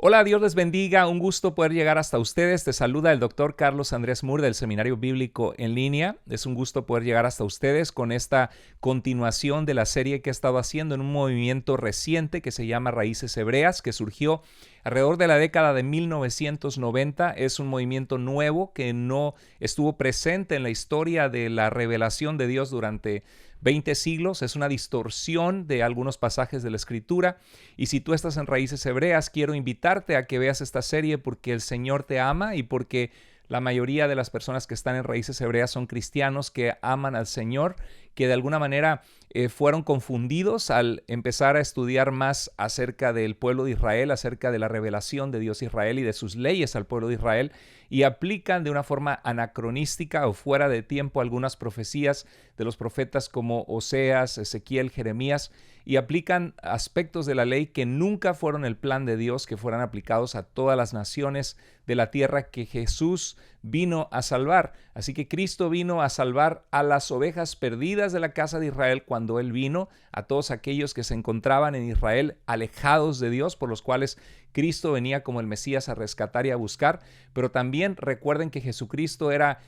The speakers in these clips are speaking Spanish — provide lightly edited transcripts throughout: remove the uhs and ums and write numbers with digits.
Hola, Dios les bendiga. Un gusto poder llegar hasta ustedes. Te saluda el doctor Carlos Andrés Moore del Seminario Bíblico en Línea. Es un gusto poder llegar hasta ustedes con esta continuación de la serie que he estado haciendo en un movimiento reciente que se llama Raíces Hebreas, que surgió alrededor de la década de 1990. Es un movimiento nuevo que no estuvo presente en la historia de la revelación de Dios durante 20 siglos. Es una distorsión de algunos pasajes de la Escritura. Y si tú estás en Raíces Hebreas, quiero invitarte a que veas esta serie porque el Señor te ama y porque la mayoría de las personas que están en Raíces Hebreas son cristianos que aman al Señor, que de alguna manera fueron confundidos al empezar a estudiar más acerca del pueblo de Israel, acerca de la revelación de Dios Israel y de sus leyes al pueblo de Israel, y aplican de una forma anacronística o fuera de tiempo algunas profecías de los profetas como Oseas, Ezequiel, Jeremías, y aplican aspectos de la ley que nunca fueron el plan de Dios, que fueran aplicados a todas las naciones de la tierra que Jesús vino a salvar. Así que Cristo vino a salvar a las ovejas perdidas de la casa de Israel cuando Él vino, a todos aquellos que se encontraban en Israel alejados de Dios, por los cuales Cristo venía como el Mesías a rescatar y a buscar. Pero también recuerden que Jesucristo era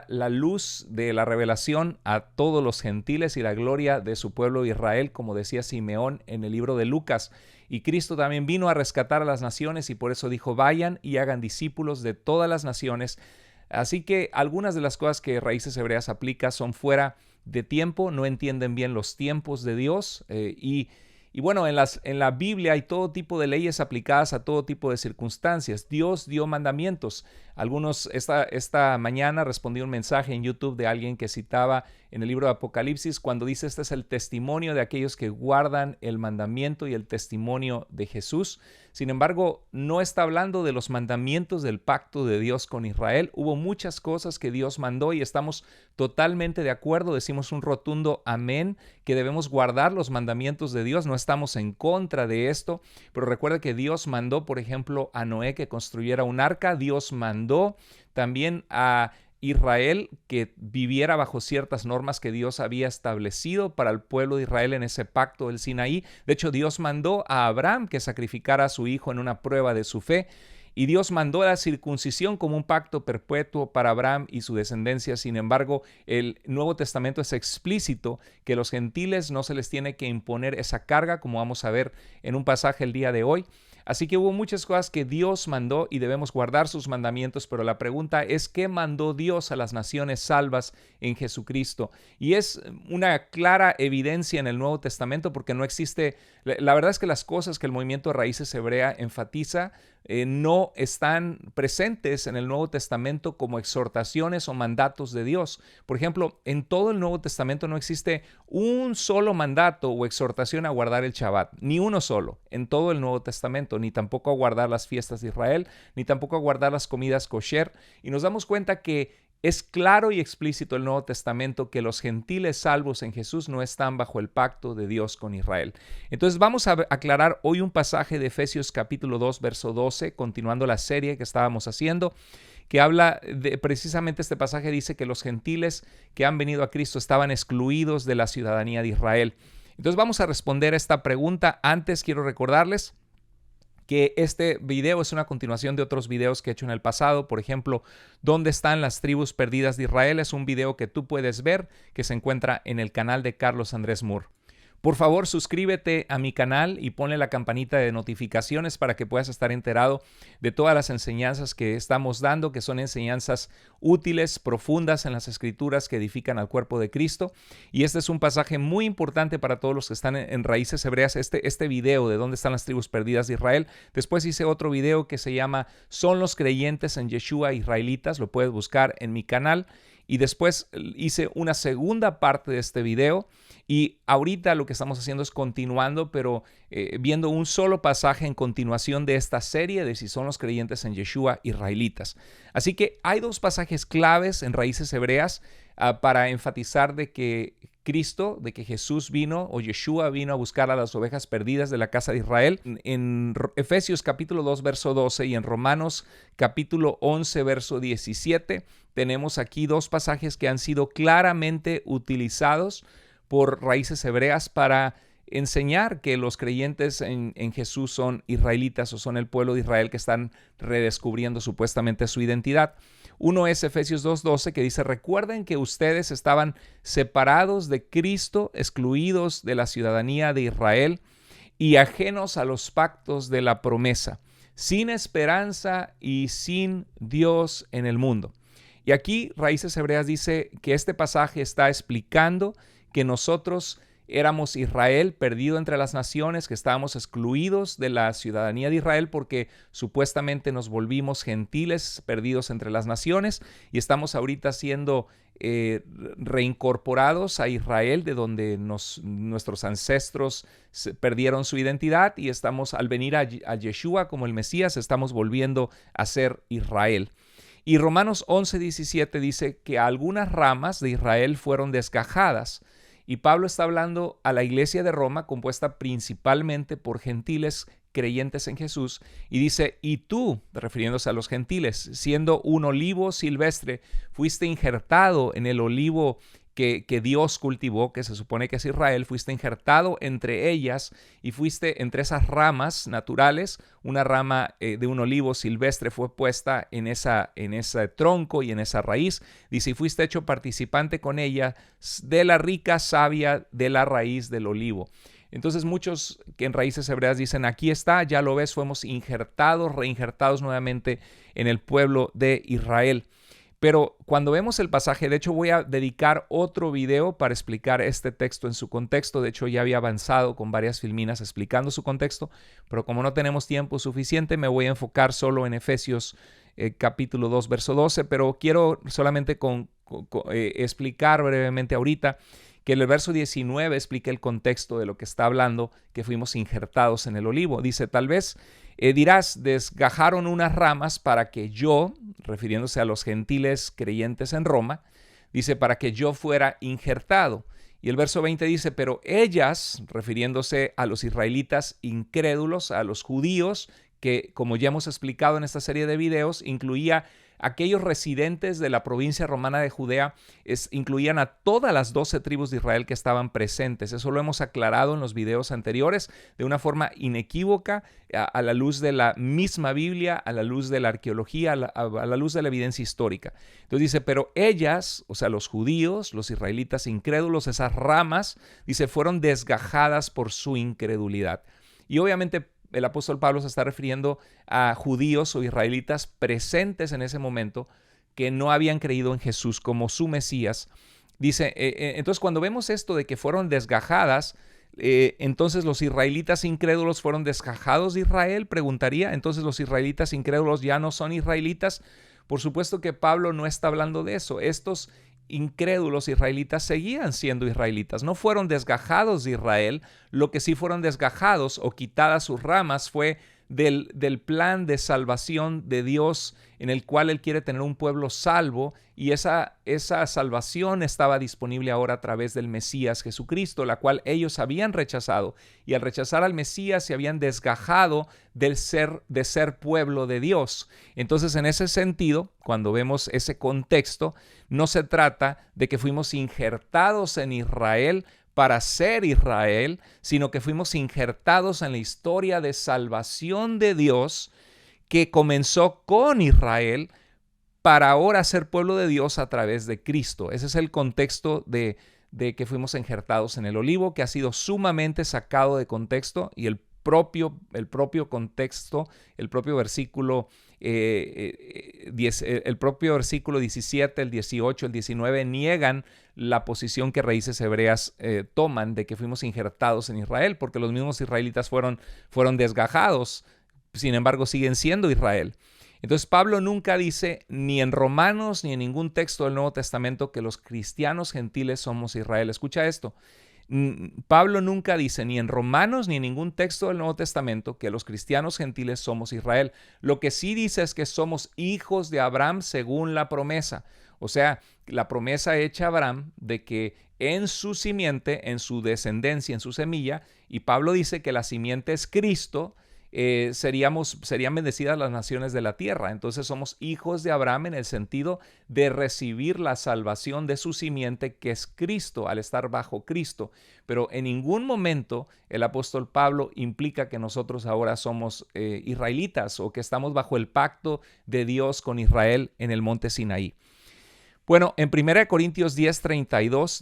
la luz de la revelación a todos los gentiles y la gloria de su pueblo Israel, como decía Simeón en el libro de Lucas. Y Cristo también vino a rescatar a las naciones y por eso dijo, vayan y hagan discípulos de todas las naciones. Así que algunas de las cosas que Raíces Hebreas aplica son fuera de tiempo, no entienden bien los tiempos de Dios y bueno, en la Biblia hay todo tipo de leyes aplicadas a todo tipo de circunstancias. Dios dio mandamientos. Esta mañana respondí un mensaje en YouTube de alguien que citaba en el libro de Apocalipsis cuando dice este es el testimonio de aquellos que guardan el mandamiento y el testimonio de Jesús. Sin embargo, no está hablando de los mandamientos del pacto de Dios con Israel. Hubo muchas cosas que Dios mandó y estamos totalmente de acuerdo. Decimos un rotundo amén, que debemos guardar los mandamientos de Dios. No estamos en contra de esto, pero recuerda que Dios mandó, por ejemplo, a Noé que construyera un arca. Dios mandó también a Israel que viviera bajo ciertas normas que Dios había establecido para el pueblo de Israel en ese pacto del Sinaí. De hecho, Dios mandó a Abraham que sacrificara a su hijo en una prueba de su fe. Y Dios mandó la circuncisión como un pacto perpetuo para Abraham y su descendencia. Sin embargo, el Nuevo Testamento es explícito que los gentiles no se les tiene que imponer esa carga, como vamos a ver en un pasaje el día de hoy. Así que hubo muchas cosas que Dios mandó y debemos guardar sus mandamientos, pero la pregunta es ¿qué mandó Dios a las naciones salvas en Jesucristo? Y es una clara evidencia en el Nuevo Testamento porque no existe, la verdad es que las cosas que el movimiento de Raíces Hebrea enfatiza no están presentes en el Nuevo Testamento como exhortaciones o mandatos de Dios. Por ejemplo, en todo el Nuevo Testamento no existe un solo mandato o exhortación a guardar el Shabbat, ni uno solo en todo el Nuevo Testamento, ni tampoco a guardar las fiestas de Israel, ni tampoco a guardar las comidas kosher. Y nos damos cuenta que es claro y explícito el Nuevo Testamento que los gentiles salvos en Jesús no están bajo el pacto de Dios con Israel. Entonces vamos a aclarar hoy un pasaje de Efesios capítulo 2, verso 12, continuando la serie que estábamos haciendo, que habla de precisamente este pasaje dice que los gentiles que han venido a Cristo estaban excluidos de la ciudadanía de Israel. Entonces vamos a responder a esta pregunta. Antes quiero recordarles que este video es una continuación de otros videos que he hecho en el pasado. Por ejemplo, ¿dónde están las tribus perdidas de Israel? Es un video que tú puedes ver que se encuentra en el canal de Carlos Andrés Moore. Por favor, suscríbete a mi canal y ponle la campanita de notificaciones para que puedas estar enterado de todas las enseñanzas que estamos dando, que son enseñanzas útiles, profundas en las Escrituras que edifican al cuerpo de Cristo. Y este es un pasaje muy importante para todos los que están en Raíces Hebreas. Este video de dónde están las tribus perdidas de Israel. Después hice otro video que se llama ¿Son los creyentes en Yeshua israelitas? Lo puedes buscar en mi canal. Y después hice una segunda parte de este video y ahorita lo que estamos haciendo es continuando, pero viendo un solo pasaje en continuación de esta serie de si son los creyentes en Yeshua israelitas. Así que hay dos pasajes claves en Raíces Hebreas para enfatizar de que Cristo, de que Jesús vino o Yeshua vino a buscar a las ovejas perdidas de la casa de Israel. En Efesios capítulo 2, verso 12 y en Romanos capítulo 11, verso 17, tenemos aquí dos pasajes que han sido claramente utilizados por Raíces Hebreas para enseñar que los creyentes en Jesús son israelitas o son el pueblo de Israel que están redescubriendo supuestamente su identidad. Uno es Efesios 2:12, que dice: recuerden que ustedes estaban separados de Cristo, excluidos de la ciudadanía de Israel y ajenos a los pactos de la promesa, sin esperanza y sin Dios en el mundo. Y aquí Raíces Hebreas dice que este pasaje está explicando que nosotros éramos Israel perdido entre las naciones, que estábamos excluidos de la ciudadanía de Israel porque supuestamente nos volvimos gentiles perdidos entre las naciones, y estamos ahorita siendo reincorporados a Israel, de donde nuestros ancestros perdieron su identidad, y estamos, al venir a Yeshua como el Mesías, estamos volviendo a ser Israel. Y Romanos 11:17 dice que algunas ramas de Israel fueron desgajadas. Y Pablo está hablando a la iglesia de Roma, compuesta principalmente por gentiles creyentes en Jesús, y dice: y tú, refiriéndose a los gentiles, siendo un olivo silvestre, fuiste injertado en el olivo que Dios cultivó, que se supone que es Israel, fuiste injertado entre ellas y fuiste entre esas ramas naturales. Una rama de un olivo silvestre fue puesta en ese tronco y en esa raíz. Dice: y fuiste hecho participante con ella de la rica savia de la raíz del olivo. Entonces muchos que en Raíces Hebreas dicen: aquí está, ya lo ves, fuimos injertados, reinjertados nuevamente en el pueblo de Israel. Pero cuando vemos el pasaje, de hecho voy a dedicar otro video para explicar este texto en su contexto. De hecho ya había avanzado con varias filminas explicando su contexto, pero como no tenemos tiempo suficiente, me voy a enfocar solo en Efesios capítulo 2, verso 12, pero quiero solamente explicar brevemente ahorita que el verso 19 explica el contexto de lo que está hablando, que fuimos injertados en el olivo. Dice: tal vez dirás, desgajaron unas ramas para que yo, refiriéndose a los gentiles creyentes en Roma, dice, para que yo fuera injertado. Y el verso 20 dice: pero ellas, refiriéndose a los israelitas incrédulos, a los judíos, que como ya hemos explicado en esta serie de videos, incluía aquellos residentes de la provincia romana de Judea, incluían a todas las 12 tribus de Israel que estaban presentes. Eso lo hemos aclarado en los videos anteriores de una forma inequívoca, a la luz de la misma Biblia, a la luz de la arqueología, a la luz de la evidencia histórica. Entonces dice: pero ellas, o sea, los judíos, los israelitas incrédulos, esas ramas, dice, fueron desgajadas por su incredulidad. Y obviamente el apóstol Pablo se está refiriendo a judíos o israelitas presentes en ese momento que no habían creído en Jesús como su Mesías. Dice, entonces cuando vemos esto de que fueron desgajadas, entonces los israelitas incrédulos fueron desgajados de Israel, preguntaría. Entonces los israelitas incrédulos ya no son israelitas. Por supuesto que Pablo no está hablando de eso. Estos incrédulos israelitas seguían siendo israelitas, no fueron desgajados de Israel. Lo que sí fueron desgajados o quitadas sus ramas fue del plan de salvación de Dios, en el cual Él quiere tener un pueblo salvo, y esa salvación estaba disponible ahora a través del Mesías Jesucristo, la cual ellos habían rechazado, y al rechazar al Mesías se habían desgajado de ser pueblo de Dios. Entonces, en ese sentido, cuando vemos ese contexto, no se trata de que fuimos injertados en Israel para ser Israel, sino que fuimos injertados en la historia de salvación de Dios que comenzó con Israel para ahora ser pueblo de Dios a través de Cristo. Ese es el contexto de que fuimos injertados en el olivo, que ha sido sumamente sacado de contexto, y el propio contexto, el propio versículo 17, el 18, el 19 niegan la posición que Raíces Hebreas toman de que fuimos injertados en Israel, porque los mismos israelitas fueron desgajados, sin embargo siguen siendo Israel. Entonces Pablo nunca dice, ni en Romanos ni en ningún texto del Nuevo Testamento, que los cristianos gentiles somos Israel. Escucha esto. Pablo nunca dice, ni en Romanos ni en ningún texto del Nuevo Testamento, que los cristianos gentiles somos Israel. Lo que sí dice es que somos hijos de Abraham según la promesa. O sea, la promesa hecha a Abraham de que en su simiente, en su descendencia, en su semilla, y Pablo dice que la simiente es Cristo, serían bendecidas las naciones de la tierra. Entonces somos hijos de Abraham en el sentido de recibir la salvación de su simiente, que es Cristo, al estar bajo Cristo. Pero en ningún momento el apóstol Pablo implica que nosotros ahora somos israelitas o que estamos bajo el pacto de Dios con Israel en el monte Sinaí. Bueno, en 1 Corintios 10:32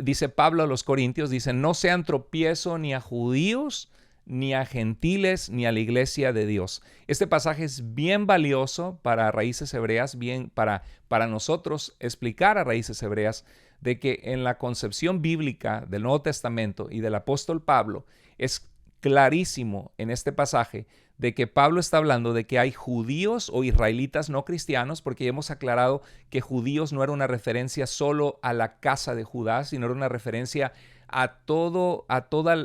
dice Pablo a los corintios, dice: no sean tropiezo ni a judíos, ni a gentiles, ni a la iglesia de Dios. Este pasaje es bien valioso para Raíces Hebreas, bien para nosotros explicar a Raíces Hebreas de que en la concepción bíblica del Nuevo Testamento y del apóstol Pablo es clarísimo en este pasaje de que Pablo está hablando de que hay judíos o israelitas no cristianos, porque ya hemos aclarado que judíos no era una referencia solo a la casa de Judá, sino era una referencia a todos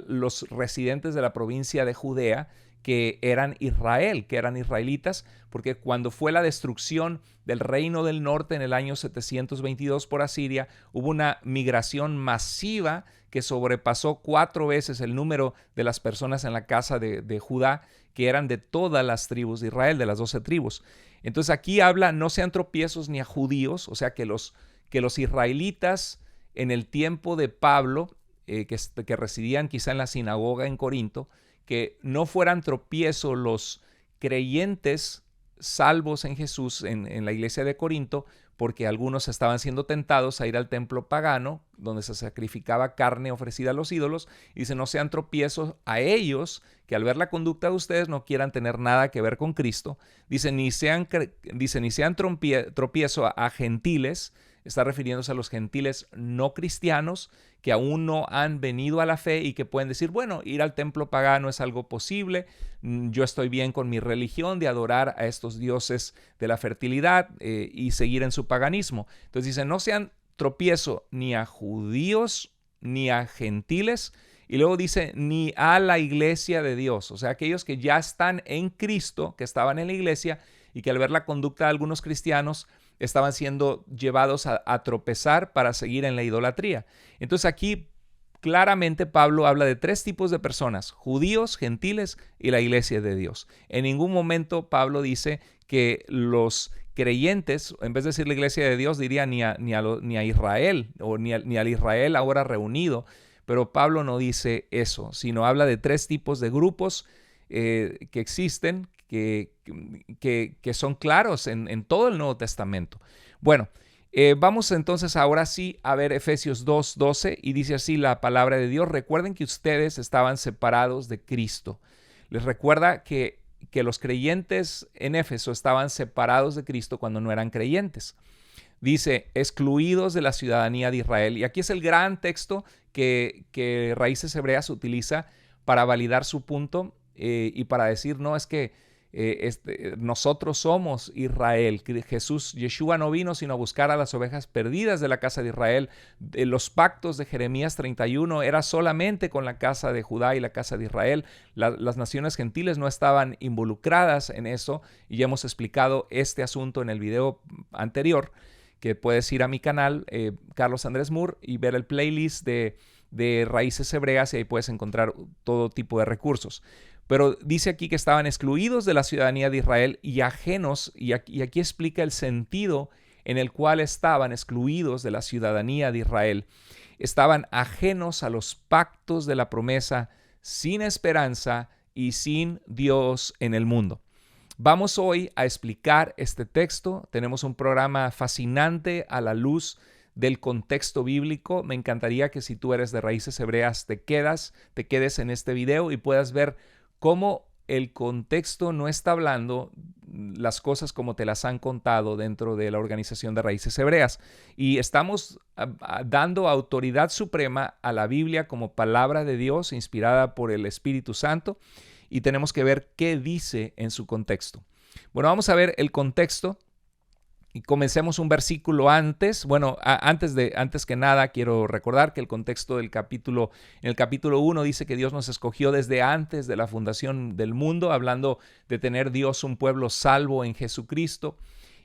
los residentes de la provincia de Judea que eran Israel, que eran israelitas, porque cuando fue la destrucción del reino del norte en el año 722 por Asiria, hubo una migración masiva que sobrepasó 4 veces el número de las personas en la casa de Judá, que eran de todas las tribus de Israel, de las 12 tribus. Entonces aquí habla: no sean tropiezos ni a judíos, o sea que los israelitas en el tiempo de Pablo, que residían quizá en la sinagoga en Corinto, que no fueran tropiezo los creyentes salvos en Jesús en la iglesia de Corinto, porque algunos estaban siendo tentados a ir al templo pagano, donde se sacrificaba carne ofrecida a los ídolos, y dice: no sean tropiezos a ellos, que al ver la conducta de ustedes no quieran tener nada que ver con Cristo. Dice, ni sean tropiezo a gentiles. Está refiriéndose a los gentiles no cristianos que aún no han venido a la fe y que pueden decir: bueno, ir al templo pagano es algo posible, yo estoy bien con mi religión de adorar a estos dioses de la fertilidad y seguir en su paganismo. Entonces dice: no sean tropiezo ni a judíos ni a gentiles. Y luego dice: ni a la iglesia de Dios. O sea, aquellos que ya están en Cristo, que estaban en la iglesia y que al ver la conducta de algunos cristianos estaban siendo llevados a tropezar para seguir en la idolatría. Entonces aquí claramente Pablo habla de 3 tipos de personas: judíos, gentiles y la iglesia de Dios. En ningún momento Pablo dice que los creyentes, en vez de decir la iglesia de Dios, diría ni a Israel o ni al Israel ahora reunido. Pero Pablo no dice eso, sino habla de 3 tipos de grupos que existen, que son claros en todo el Nuevo Testamento. Bueno, vamos entonces ahora sí a ver Efesios 2:12, y dice así la palabra de Dios: recuerden que ustedes estaban separados de Cristo. Les recuerda que los creyentes en Éfeso estaban separados de Cristo cuando no eran creyentes. Dice: excluidos de la ciudadanía de Israel. Y aquí es el gran texto que Raíces Hebreas utiliza para validar su punto y para decir: no, es que nosotros somos Israel. Jesús, Yeshua, no vino sino a buscar a las ovejas perdidas de la casa de Israel. Los pactos de Jeremías 31 era solamente con la casa de Judá y la casa de Israel. Las naciones gentiles no estaban involucradas en eso, y ya hemos explicado este asunto en el video anterior, que puedes ir a mi canal, Carlos Andrés Moore, y ver el playlist de Raíces Hebreas, y ahí puedes encontrar todo tipo de recursos. Pero dice aquí que estaban excluidos de la ciudadanía de Israel y ajenos, y aquí explica el sentido en el cual estaban excluidos de la ciudadanía de Israel. Estaban ajenos a los pactos de la promesa, sin esperanza y sin Dios en el mundo. Vamos hoy a explicar este texto. Tenemos un programa fascinante a la luz del contexto bíblico. Me encantaría que si tú eres de Raíces Hebreas te quedes en este video y puedas ver cómo el contexto no está hablando las cosas como te las han contado dentro de la organización de Raíces Hebreas. Y estamos dando autoridad suprema a la Biblia como palabra de Dios inspirada por el Espíritu Santo, y tenemos que ver qué dice en su contexto. Bueno, vamos a ver el contexto. Y comencemos un versículo antes. Bueno, antes que nada, quiero recordar que el contexto en el capítulo 1 dice que Dios nos escogió desde antes de la fundación del mundo, hablando de tener Dios un pueblo salvo en Jesucristo.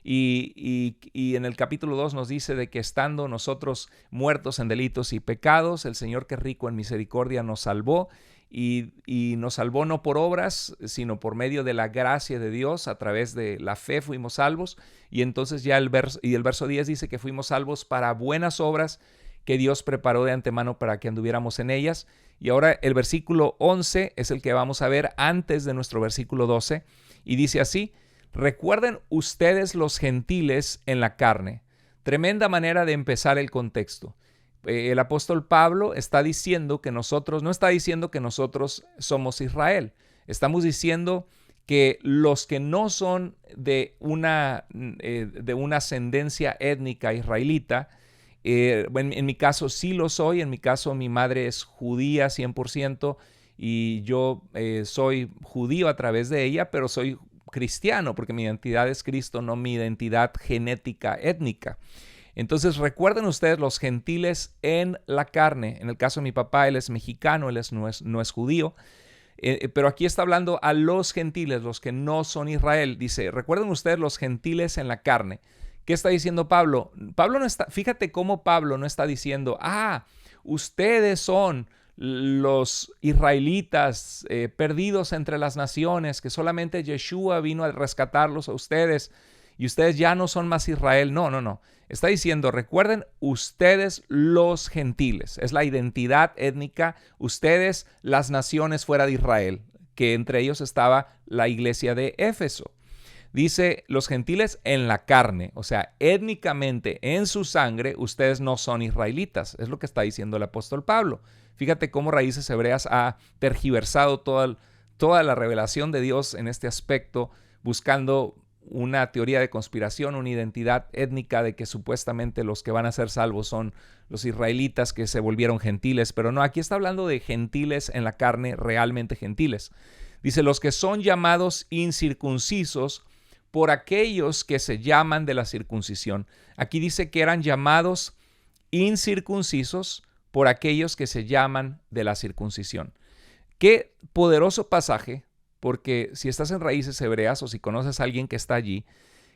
Y en el capítulo 2 nos dice de que estando nosotros muertos en delitos y pecados, el Señor, que es rico en misericordia, nos salvó. y nos salvó no por obras, sino por medio de la gracia de Dios. A través de la fe fuimos salvos. Y entonces ya el verso 10 dice que fuimos salvos para buenas obras que Dios preparó de antemano para que anduviéramos en ellas. Y ahora el versículo 11 es el que vamos a ver antes de nuestro versículo 12. Y dice así: recuerden ustedes los gentiles en la carne. Tremenda manera de empezar el contexto. El apóstol Pablo está diciendo que nosotros, no está diciendo que nosotros somos Israel. Estamos diciendo que los que no son de una ascendencia étnica israelita, en mi caso sí lo soy. En mi caso mi madre es judía 100% y yo soy judío a través de ella, pero soy cristiano porque mi identidad es Cristo, no mi identidad genética étnica. Entonces recuerden ustedes los gentiles en la carne. En el caso de mi papá, él es mexicano, él no es judío. Pero aquí está hablando a los gentiles, los que no son Israel. Dice, recuerden ustedes los gentiles en la carne. ¿Qué está diciendo Pablo? Fíjate cómo Pablo no está diciendo, ustedes son los israelitas perdidos entre las naciones, que solamente Yeshua vino a rescatarlos a ustedes y ustedes ya no son más Israel. No. Está diciendo, recuerden ustedes los gentiles. Es la identidad étnica. Ustedes, las naciones fuera de Israel, que entre ellos estaba la iglesia de Éfeso. Dice, los gentiles en la carne, o sea, étnicamente, en su sangre, ustedes no son israelitas. Es lo que está diciendo el apóstol Pablo. Fíjate cómo Raíces Hebreas ha tergiversado toda la revelación de Dios en este aspecto, buscando una teoría de conspiración, una identidad étnica de que supuestamente los que van a ser salvos son los israelitas que se volvieron gentiles. Pero no, aquí está hablando de gentiles en la carne, realmente gentiles. Dice, los que son llamados incircuncisos por aquellos que se llaman de la circuncisión. Aquí dice que eran llamados incircuncisos por aquellos que se llaman de la circuncisión. Qué poderoso pasaje, porque si estás en Raíces Hebreas o si conoces a alguien que está allí,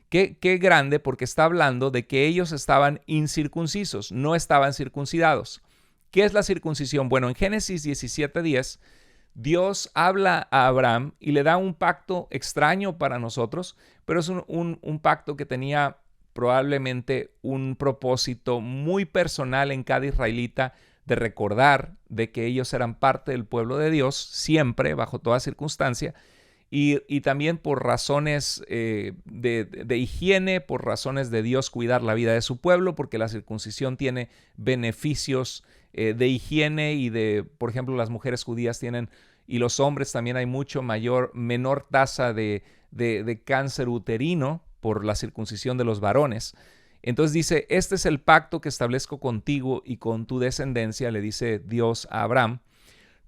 qué grande, porque está hablando de que ellos estaban incircuncisos, no estaban circuncidados. ¿Qué es la circuncisión? Bueno, en Génesis 17:10, Dios habla a Abraham y le da un pacto extraño para nosotros, pero es un pacto que tenía probablemente un propósito muy personal en cada israelita, de recordar de que ellos eran parte del pueblo de Dios, siempre, bajo toda circunstancia, y también por razones de higiene, por razones de Dios cuidar la vida de su pueblo, porque la circuncisión tiene beneficios de higiene y por ejemplo, las mujeres judías tienen, y los hombres también hay menor tasa de cáncer uterino por la circuncisión de los varones. Entonces dice, este es el pacto que establezco contigo y con tu descendencia, le dice Dios a Abraham.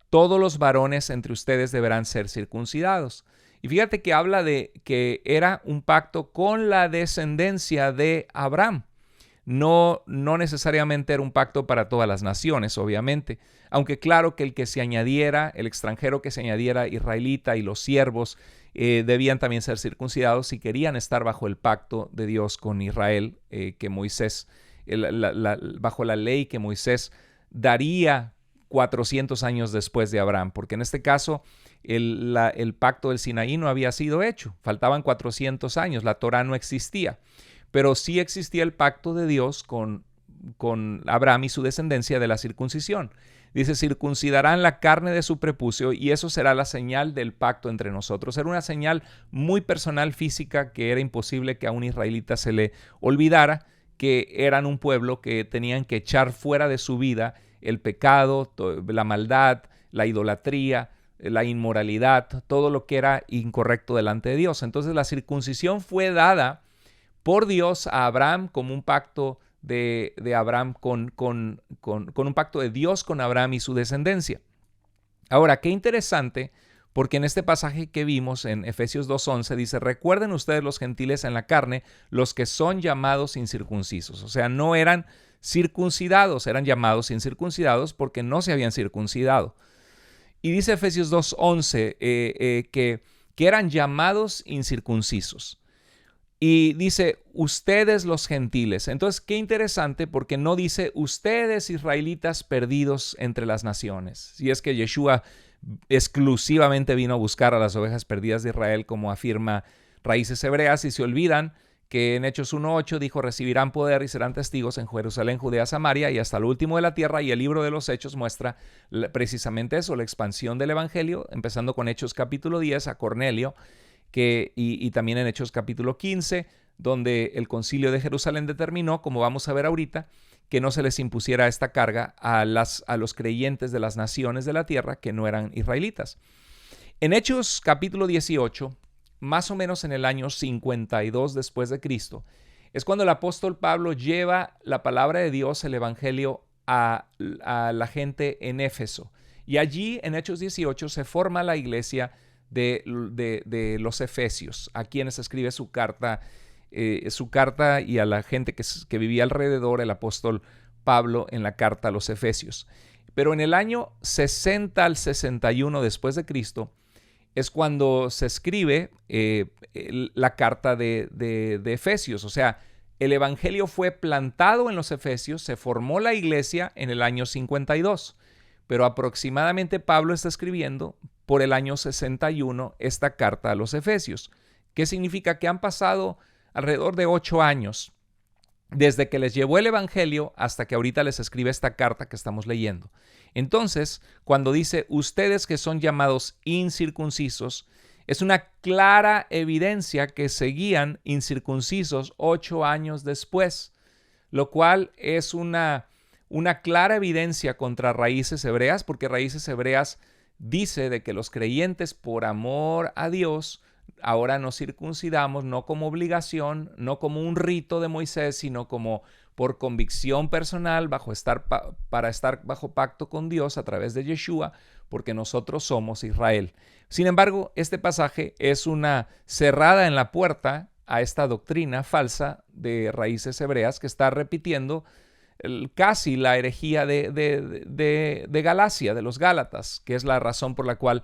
Todos los varones entre ustedes deberán ser circuncidados. Y fíjate que habla de que era un pacto con la descendencia de Abraham. No necesariamente era un pacto para todas las naciones, obviamente. Aunque claro que el extranjero que se añadiera israelita y los siervos debían también ser circuncidados si querían estar bajo el pacto de Dios con Israel, que Moisés, bajo la ley que Moisés daría 400 años después de Abraham, porque en este caso el pacto del Sinaí no había sido hecho, faltaban 400 años, la Torá no existía, pero sí existía el pacto de Dios con Abraham y su descendencia de la circuncisión. Dice, circuncidarán la carne de su prepucio y eso será la señal del pacto entre nosotros. Era una señal muy personal, física, que era imposible que a un israelita se le olvidara que eran un pueblo que tenían que echar fuera de su vida el pecado, la maldad, la idolatría, la inmoralidad, todo lo que era incorrecto delante de Dios. Entonces la circuncisión fue dada por Dios a Abraham como un pacto de Abraham con un pacto de Dios con Abraham y su descendencia. Ahora, qué interesante, porque en este pasaje que vimos en Efesios 2:11 dice, recuerden ustedes los gentiles en la carne, los que son llamados incircuncisos. O sea, no eran circuncidados, eran llamados incircuncidados porque no se habían circuncidado. Y dice Efesios 2:11 que eran llamados incircuncisos. Y dice, ustedes los gentiles. Entonces, qué interesante, porque no dice, ustedes israelitas perdidos entre las naciones. Si es que Yeshua exclusivamente vino a buscar a las ovejas perdidas de Israel, como afirma Raíces Hebreas, y se olvidan que en Hechos 1:8 dijo: recibirán poder y serán testigos en Jerusalén, Judea, Samaria y hasta lo último de la tierra. Y el libro de los Hechos muestra precisamente eso, la expansión del evangelio, empezando con Hechos capítulo 10 a Cornelio, y también en Hechos capítulo 15, donde el concilio de Jerusalén determinó, como vamos a ver ahorita, que no se les impusiera esta carga a los creyentes de las naciones de la tierra que no eran israelitas. En Hechos capítulo 18, más o menos en el año 52 después de Cristo, es cuando el apóstol Pablo lleva la palabra de Dios, el evangelio, a la gente en Éfeso. Y allí, en Hechos 18, se forma la iglesia de los Efesios, a quienes escribe su carta y a la gente que vivía alrededor, el apóstol Pablo, en la carta a los Efesios. Pero en el año 60 al 61 después de Cristo, es cuando se escribe la carta de Efesios. O sea, el evangelio fue plantado en los Efesios, se formó la iglesia en el año 52, pero aproximadamente Pablo está escribiendo por el año 61 esta carta a los Efesios. ¿Qué significa? Que han pasado alrededor de 8 años desde que les llevó el evangelio hasta que ahorita les escribe esta carta que estamos leyendo. Entonces, cuando dice ustedes que son llamados incircuncisos, es una clara evidencia que seguían incircuncisos 8 años después, lo cual es una clara evidencia contra Raíces Hebreas, porque Raíces Hebreas dice de que los creyentes, por amor a Dios, ahora nos circuncidamos no como obligación, no como un rito de Moisés, sino como por convicción personal para estar bajo pacto con Dios a través de Yeshua, porque nosotros somos Israel. Sin embargo, este pasaje es una cerrada en la puerta a esta doctrina falsa de Raíces Hebreas que está repitiendo casi la herejía de Galacia, de los Gálatas, que es la razón por la cual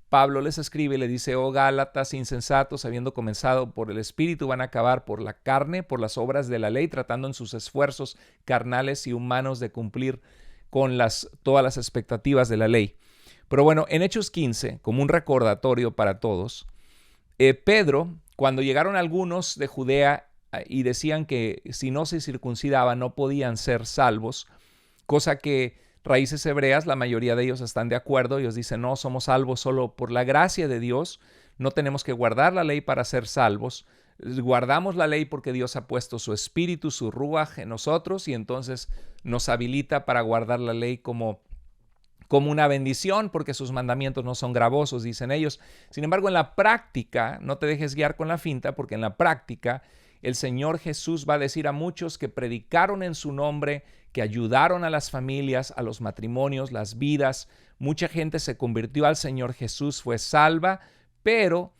Pablo les escribe y le dice: oh Gálatas insensatos, habiendo comenzado por el Espíritu, van a acabar por la carne, por las obras de la ley, tratando en sus esfuerzos carnales y humanos de cumplir con todas las expectativas de la ley. Pero bueno, en Hechos 15, como un recordatorio para todos, Pedro, cuando llegaron algunos de Judea y decían que si no se circuncidaban no podían ser salvos, cosa que Raíces Hebreas, la mayoría de ellos están de acuerdo. Ellos dicen: no, somos salvos solo por la gracia de Dios, no tenemos que guardar la ley para ser salvos. Guardamos la ley porque Dios ha puesto su espíritu, su ruaj en nosotros, y entonces nos habilita para guardar la ley como una bendición, porque sus mandamientos no son gravosos, dicen ellos. Sin embargo, en la práctica, no te dejes guiar con la finta, porque en la práctica el Señor Jesús va a decir a muchos que predicaron en su nombre, que ayudaron a las familias, a los matrimonios, las vidas. Mucha gente se convirtió al Señor Jesús, fue salva, pero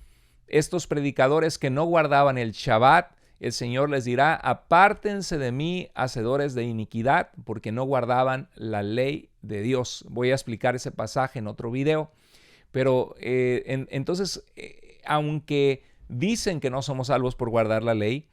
estos predicadores que no guardaban el Shabbat, el Señor les dirá: apártense de mí, hacedores de iniquidad, porque no guardaban la ley de Dios. Voy a explicar ese pasaje en otro video, pero entonces, aunque dicen que no somos salvos por guardar la ley,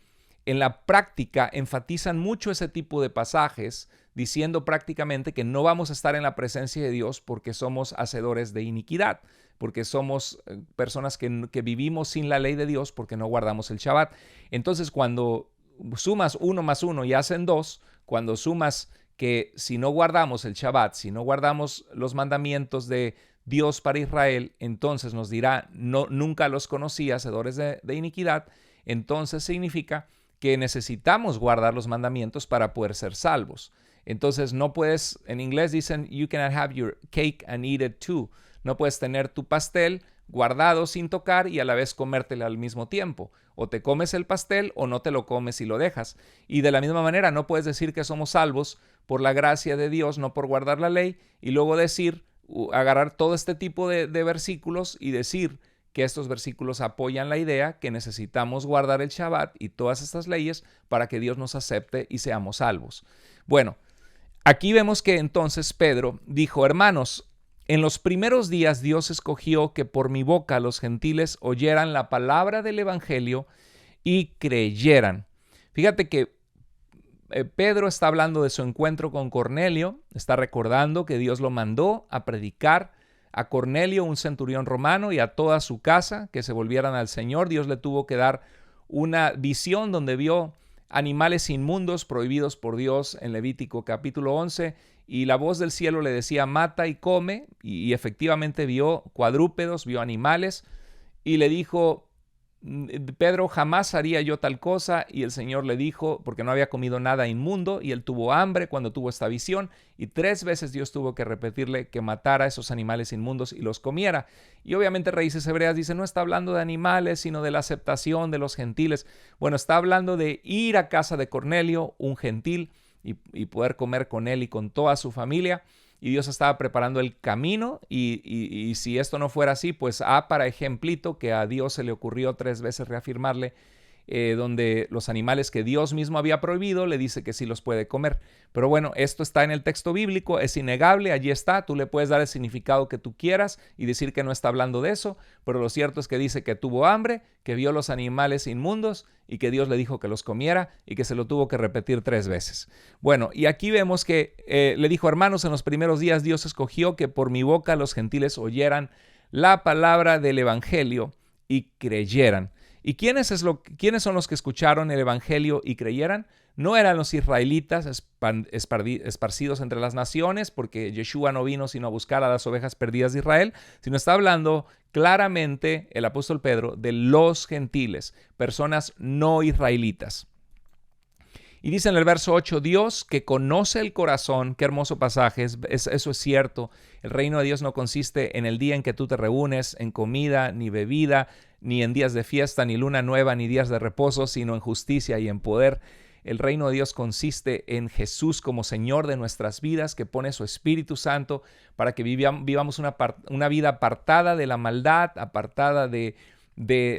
en la práctica enfatizan mucho ese tipo de pasajes, diciendo prácticamente que no vamos a estar en la presencia de Dios porque somos hacedores de iniquidad, porque somos personas que vivimos sin la ley de Dios porque no guardamos el Shabbat. Entonces, cuando sumas 1 más 1 y hacen 2, cuando sumas que si no guardamos el Shabbat, si no guardamos los mandamientos de Dios para Israel, entonces nos dirá: no, nunca los conocí, hacedores de iniquidad. Entonces significa que necesitamos guardar los mandamientos para poder ser salvos. Entonces no puedes, en inglés dicen: you cannot have your cake and eat it too. No puedes tener tu pastel guardado sin tocar y a la vez comértelo al mismo tiempo. O te comes el pastel o no te lo comes y lo dejas. Y de la misma manera no puedes decir que somos salvos por la gracia de Dios, no por guardar la ley, y luego agarrar todo este tipo de versículos y decir que estos versículos apoyan la idea que necesitamos guardar el Shabbat y todas estas leyes para que Dios nos acepte y seamos salvos. Bueno, aquí vemos que entonces Pedro dijo: hermanos, en los primeros días Dios escogió que por mi boca los gentiles oyeran la palabra del evangelio y creyeran. Fíjate que Pedro está hablando de su encuentro con Cornelio, está recordando que Dios lo mandó a predicar a Cornelio, un centurión romano, y a toda su casa que se volvieran al Señor. Dios le tuvo que dar una visión donde vio animales inmundos prohibidos por Dios en Levítico capítulo 11, y la voz del cielo le decía: mata y come, y efectivamente vio cuadrúpedos, vio animales, y le dijo: Pedro, jamás haría yo tal cosa. Y el Señor le dijo, porque no había comido nada inmundo, y él tuvo hambre cuando tuvo esta visión, y 3 veces Dios tuvo que repetirle que matara a esos animales inmundos y los comiera. Y obviamente Raíces Hebreas dice, no está hablando de animales, sino de la aceptación de los gentiles. Bueno, está hablando de ir a casa de Cornelio, un gentil, y poder comer con él y con toda su familia. Y Dios estaba preparando el camino, y si esto no fuera así, pues para ejemplito que a Dios se le ocurrió 3 veces reafirmarle, donde los animales que Dios mismo había prohibido, le dice que sí los puede comer. Pero bueno, esto está en el texto bíblico, es innegable, allí está, tú le puedes dar el significado que tú quieras y decir que no está hablando de eso, pero lo cierto es que dice que tuvo hambre, que vio los animales inmundos y que Dios le dijo que los comiera y que se lo tuvo que repetir 3 veces. Bueno, y aquí vemos que le dijo: hermanos, en los primeros días Dios escogió que por mi boca los gentiles oyeran la palabra del evangelio y creyeran. ¿Y quiénes son los que escucharon el evangelio y creyeran? No eran los israelitas esparcidos entre las naciones, porque Yeshua no vino sino a buscar a las ovejas perdidas de Israel, sino está hablando claramente el apóstol Pedro de los gentiles, personas no israelitas. Y dice en el verso 8, Dios que conoce el corazón, qué hermoso pasaje, eso es cierto. El reino de Dios no consiste en el día en que tú te reúnes, en comida, ni bebida, ni en días de fiesta, ni luna nueva, ni días de reposo, sino en justicia y en poder. El reino de Dios consiste en Jesús como Señor de nuestras vidas, que pone su Espíritu Santo para que vivamos una vida apartada de la maldad, apartada de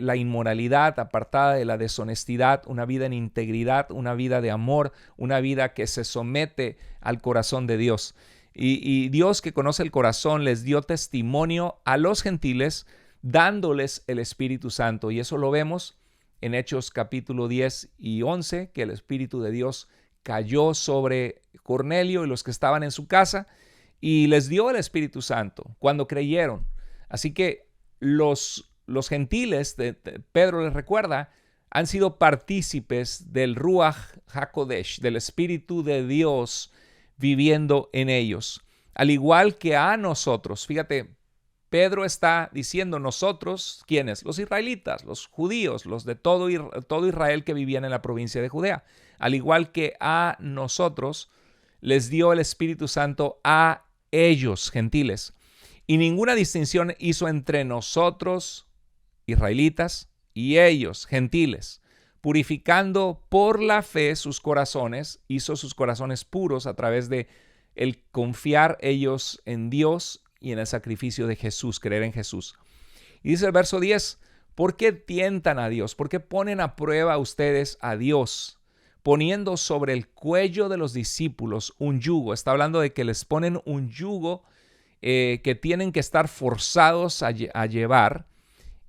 la inmoralidad, apartada de la deshonestidad, una vida en integridad, una vida de amor, una vida que se somete al corazón de Dios. Y Dios, que conoce el corazón, les dio testimonio a los gentiles dándoles el Espíritu Santo. Y eso lo vemos en Hechos capítulo 10 y 11, que el Espíritu de Dios cayó sobre Cornelio y los que estaban en su casa y les dio el Espíritu Santo cuando creyeron. Así que los gentiles, Pedro les recuerda, han sido partícipes del Ruach HaKodesh, del Espíritu de Dios viviendo en ellos. Al igual que a nosotros. Fíjate, Pedro está diciendo nosotros, ¿quiénes? Los israelitas, los judíos, los de todo Israel que vivían en la provincia de Judea. Al igual que a nosotros, les dio el Espíritu Santo a ellos, gentiles. Y ninguna distinción hizo entre nosotros, israelitas, y ellos, gentiles, purificando por la fe sus corazones, hizo sus corazones puros a través de el confiar ellos en Dios y en el sacrificio de Jesús, creer en Jesús. Y dice el verso 10, ¿por qué tientan a Dios? ¿Por qué ponen a prueba ustedes a Dios? Poniendo sobre el cuello de los discípulos un yugo. Está hablando de que les ponen un yugo que tienen que estar forzados a llevar.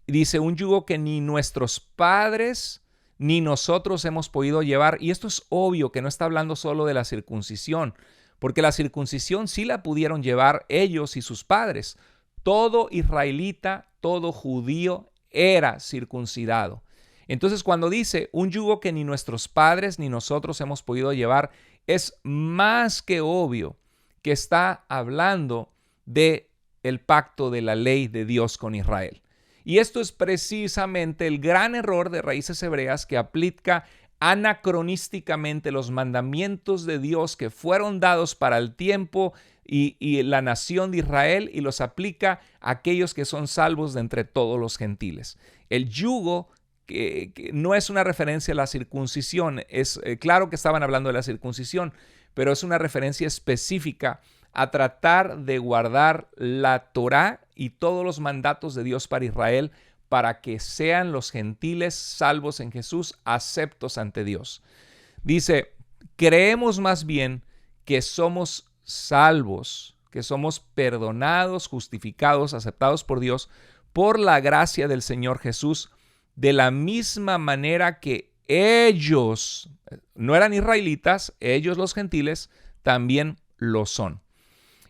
Dice, un yugo que ni nuestros padres ni nosotros hemos podido llevar. Y esto es obvio que no está hablando solo de la circuncisión, porque la circuncisión sí la pudieron llevar ellos y sus padres. Todo israelita, todo judío era circuncidado. Entonces, cuando dice un yugo que ni nuestros padres ni nosotros hemos podido llevar, es más que obvio que está hablando de el pacto de la ley de Dios con Israel. Y esto es precisamente el gran error de Raíces Hebreas, que aplica anacronísticamente los mandamientos de Dios que fueron dados para el tiempo y la nación de Israel, y los aplica a aquellos que son salvos de entre todos los gentiles. El yugo que no es una referencia a la circuncisión, es claro que estaban hablando de la circuncisión, pero es una referencia específica a tratar de guardar la Torá y todos los mandatos de Dios para Israel, para que sean los gentiles salvos en Jesús, aceptos ante Dios. Dice, creemos más bien que somos salvos, que somos perdonados, justificados, aceptados por Dios, por la gracia del Señor Jesús, de la misma manera que ellos, no eran israelitas, ellos los gentiles, también lo son.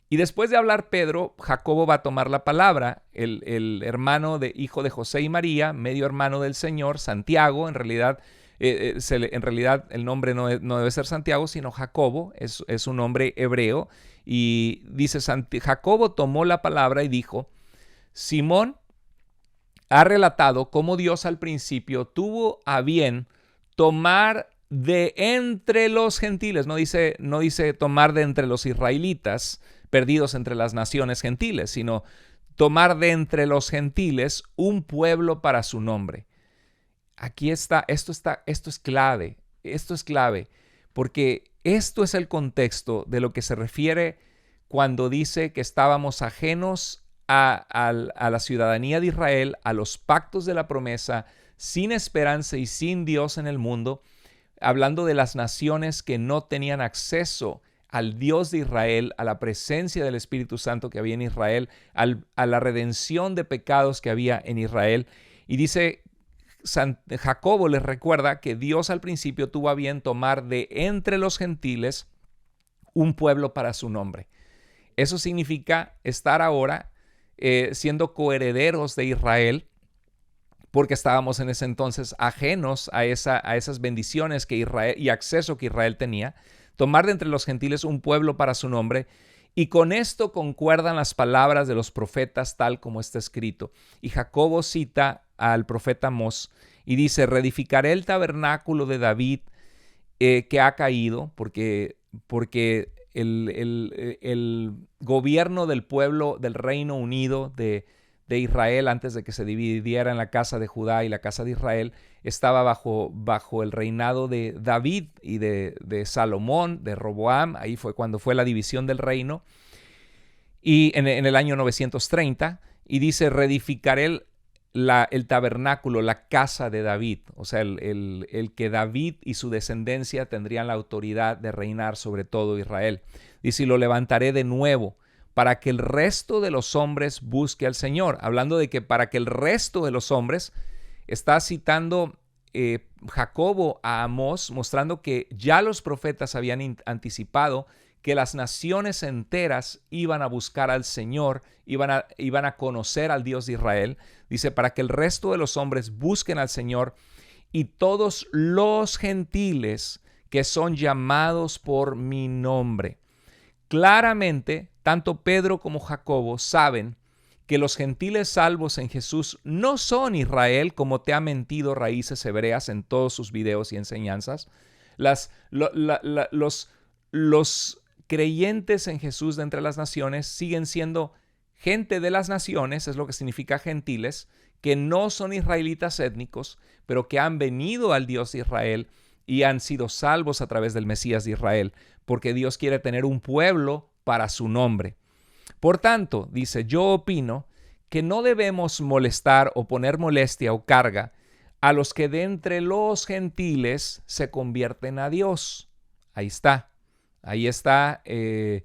Y después de hablar Pedro, Jacobo va a tomar la palabra, el hermano hijo de José y María, medio hermano del Señor, Santiago. En realidad el nombre no debe ser Santiago, sino Jacobo, es un nombre hebreo. Y dice, Jacobo tomó la palabra y dijo: Simón ha relatado cómo Dios al principio tuvo a bien tomar de entre los gentiles, no dice tomar de entre los israelitas perdidos entre las naciones gentiles, sino tomar de entre los gentiles un pueblo para su nombre. Aquí está, esto es clave, porque esto es el contexto de lo que se refiere cuando dice que estábamos ajenos a la ciudadanía de Israel, a los pactos de la promesa, sin esperanza y sin Dios en el mundo, hablando de las naciones que no tenían acceso al Dios de Israel, a la presencia del Espíritu Santo que había en Israel, a la redención de pecados que había en Israel. Y dice, Jacobo les recuerda que Dios al principio tuvo a bien tomar de entre los gentiles un pueblo para su nombre. Eso significa estar ahora siendo coherederos de Israel, porque estábamos en ese entonces ajenos a esas bendiciones que Israel y acceso que Israel tenía. Tomar de entre los gentiles un pueblo para su nombre, y con esto concuerdan las palabras de los profetas tal como está escrito. Y Jacobo cita al profeta Amós y dice: reedificaré el tabernáculo de David que ha caído, porque el gobierno del pueblo del Reino Unido de Israel, antes de que se dividiera en la casa de Judá y la casa de Israel, estaba bajo el reinado de David y de Salomón, de Roboam. Ahí fue cuando fue la división del reino, y en el año 930, y dice: reedificaré el tabernáculo, la casa de David, o sea, el que David y su descendencia tendrían la autoridad de reinar sobre todo Israel. Dice: y lo levantaré de nuevo, para que el resto de los hombres busque al Señor. Hablando de que para que el resto de los hombres, está citando Jacobo a Amós, mostrando que ya los profetas habían anticipado que las naciones enteras iban a buscar al Señor, iban a conocer al Dios de Israel. Dice: para que el resto de los hombres busquen al Señor, y todos los gentiles que son llamados por mi nombre. Claramente, tanto Pedro como Jacobo saben que los gentiles salvos en Jesús no son Israel, como te ha mentido Raíces Hebreas en todos sus videos y enseñanzas. Los creyentes en Jesús de entre las naciones siguen siendo gente de las naciones, es lo que significa gentiles, que no son israelitas étnicos, pero que han venido al Dios de Israel y han sido salvos a través del Mesías de Israel, porque Dios quiere tener un pueblo para su nombre. Por tanto, dice, yo opino que no debemos molestar o poner molestia o carga a los que de entre los gentiles se convierten a Dios. Ahí está el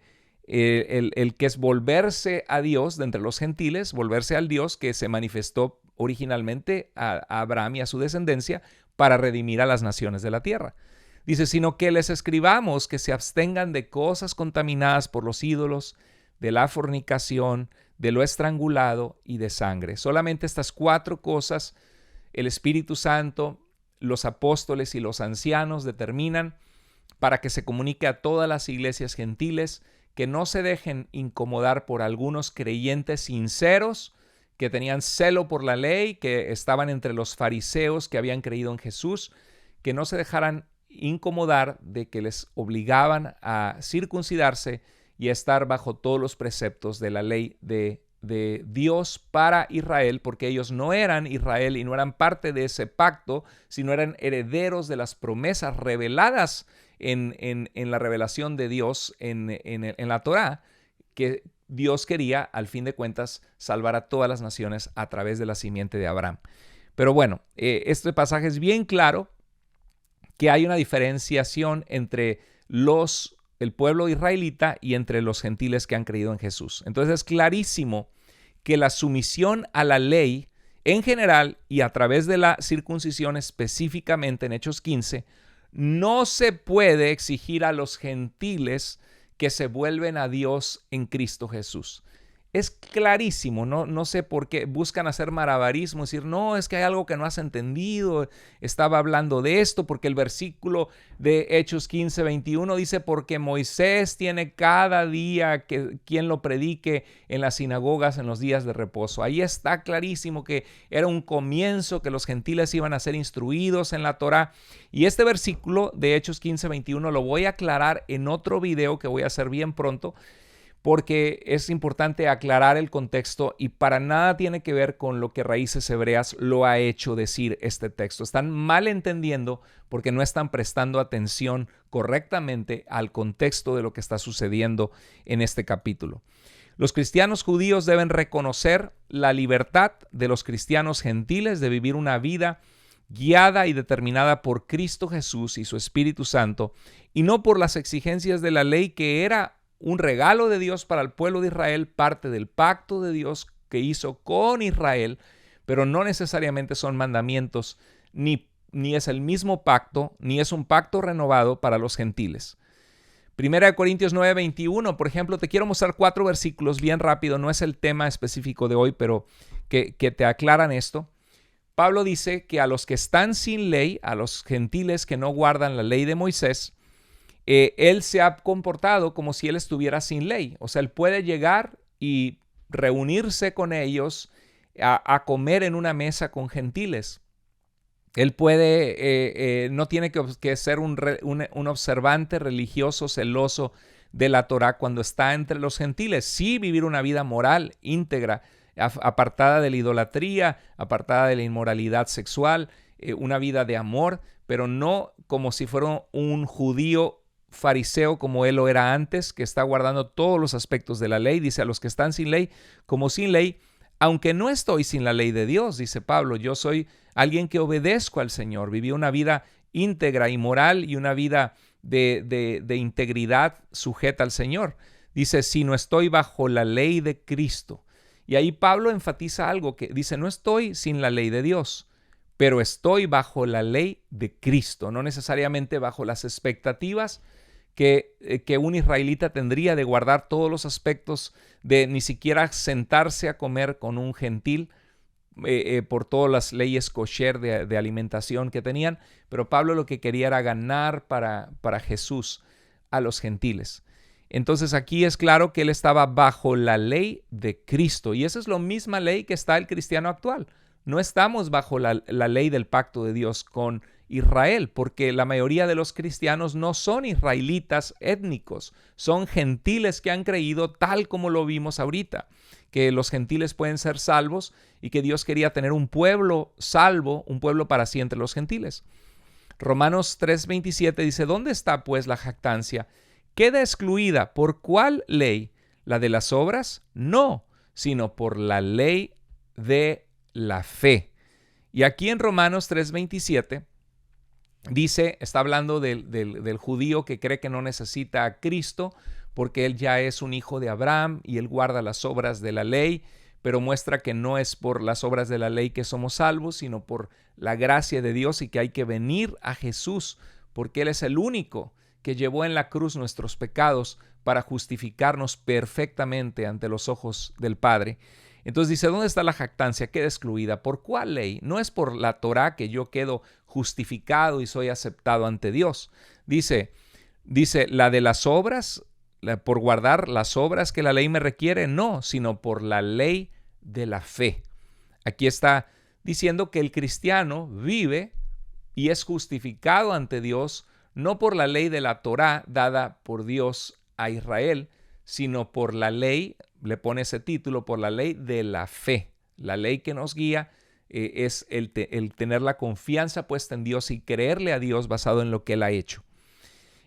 que es volverse a Dios de entre los gentiles, volverse al Dios que se manifestó originalmente a Abraham y a su descendencia para redimir a las naciones de la tierra. Dice: sino que les escribamos que se abstengan de cosas contaminadas por los ídolos, de la fornicación, de lo estrangulado y de sangre. Solamente estas 4 cosas el Espíritu Santo, los apóstoles y los ancianos determinan para que se comunique a todas las iglesias gentiles, que no se dejen incomodar por algunos creyentes sinceros que tenían celo por la ley, que estaban entre los fariseos que habían creído en Jesús, que no se dejaran incomodar de que les obligaban a circuncidarse y a estar bajo todos los preceptos de la ley de Dios para Israel, porque ellos no eran Israel y no eran parte de ese pacto, sino eran herederos de las promesas reveladas en la revelación de Dios en la Torá, que Dios quería, al fin de cuentas, salvar a todas las naciones a través de la simiente de Abraham. Pero bueno, este pasaje es bien claro que hay una diferenciación entre el pueblo israelita y entre los gentiles que han creído en Jesús. Entonces es clarísimo que la sumisión a la ley en general y a través de la circuncisión específicamente en Hechos 15, no se puede exigir a los gentiles que se vuelven a Dios en Cristo Jesús. Es clarísimo, no sé por qué buscan hacer malabarismo, decir, no, es que hay algo que no has entendido, estaba hablando de esto, porque el versículo de Hechos 15:21 dice, porque Moisés tiene cada día que quien lo predique en las sinagogas en los días de reposo. Ahí está clarísimo que era un comienzo, que los gentiles iban a ser instruidos en la Torá. Y este versículo de Hechos 15:21 lo voy a aclarar en otro video que voy a hacer bien pronto, porque es importante aclarar el contexto y para nada tiene que ver con lo que Raíces Hebreas lo ha hecho decir este texto. Están mal entendiendo porque no están prestando atención correctamente al contexto de lo que está sucediendo en este capítulo. Los cristianos judíos deben reconocer la libertad de los cristianos gentiles de vivir una vida guiada y determinada por Cristo Jesús y su Espíritu Santo, y no por las exigencias de la ley, que era un regalo de Dios para el pueblo de Israel, parte del pacto de Dios que hizo con Israel, pero no necesariamente son mandamientos, ni es el mismo pacto, ni es un pacto renovado para los gentiles. 1 Corintios 9:21, por ejemplo, te quiero mostrar 4 versículos bien rápido, no es el tema específico de hoy, pero que te aclaran esto. Pablo dice que a los que están sin ley, a los gentiles que no guardan la ley de Moisés, él se ha comportado como si él estuviera sin ley. O sea, él puede llegar y reunirse con ellos a comer en una mesa con gentiles. Él puede, no tiene que ser un observante religioso celoso de la Torá cuando está entre los gentiles. Sí vivir una vida moral, íntegra, apartada de la idolatría, apartada de la inmoralidad sexual, una vida de amor, pero no como si fuera un judío fariseo como él lo era antes, que está guardando todos los aspectos de la ley. Dice, a los que están sin ley, como sin ley, aunque no estoy sin la ley de Dios, dice Pablo, yo soy alguien que obedezco al Señor, viví una vida íntegra y moral y una vida de integridad sujeta al Señor. Dice, si no estoy bajo la ley de Cristo. Y ahí Pablo enfatiza algo que dice, no estoy sin la ley de Dios, pero estoy bajo la ley de Cristo, no necesariamente bajo las expectativas que un israelita tendría de guardar todos los aspectos, de ni siquiera sentarse a comer con un gentil por todas las leyes kosher de alimentación que tenían, pero Pablo lo que quería era ganar para Jesús a los gentiles. Entonces aquí es claro que él estaba bajo la ley de Cristo, y esa es la misma ley que está el cristiano actual. No estamos bajo la ley del pacto de Dios con Israel, porque la mayoría de los cristianos no son israelitas étnicos, son gentiles que han creído tal como lo vimos ahorita, que los gentiles pueden ser salvos y que Dios quería tener un pueblo salvo, un pueblo para sí entre los gentiles. Romanos 3:27 dice, ¿dónde está pues la jactancia? ¿Queda excluida por cuál ley? ¿La de las obras? No, sino por la ley de la fe. Y aquí en Romanos 3:27 dice, está hablando del judío que cree que no necesita a Cristo porque él ya es un hijo de Abraham y él guarda las obras de la ley, pero muestra que no es por las obras de la ley que somos salvos, sino por la gracia de Dios, y que hay que venir a Jesús porque Él es el único que llevó en la cruz nuestros pecados para justificarnos perfectamente ante los ojos del Padre. Entonces dice, ¿dónde está la jactancia? Queda excluida. ¿Por cuál ley? No es por la Torá que yo quedo justificado y soy aceptado ante Dios. Dice, la de las obras, por guardar las obras que la ley me requiere, no, sino por la ley de la fe. Aquí está diciendo que el cristiano vive y es justificado ante Dios no por la ley de la Torá dada por Dios a Israel, sino por la ley, le pone ese título, por la ley de la fe. La ley que nos guía es el tener la confianza puesta en Dios y creerle a Dios basado en lo que Él ha hecho.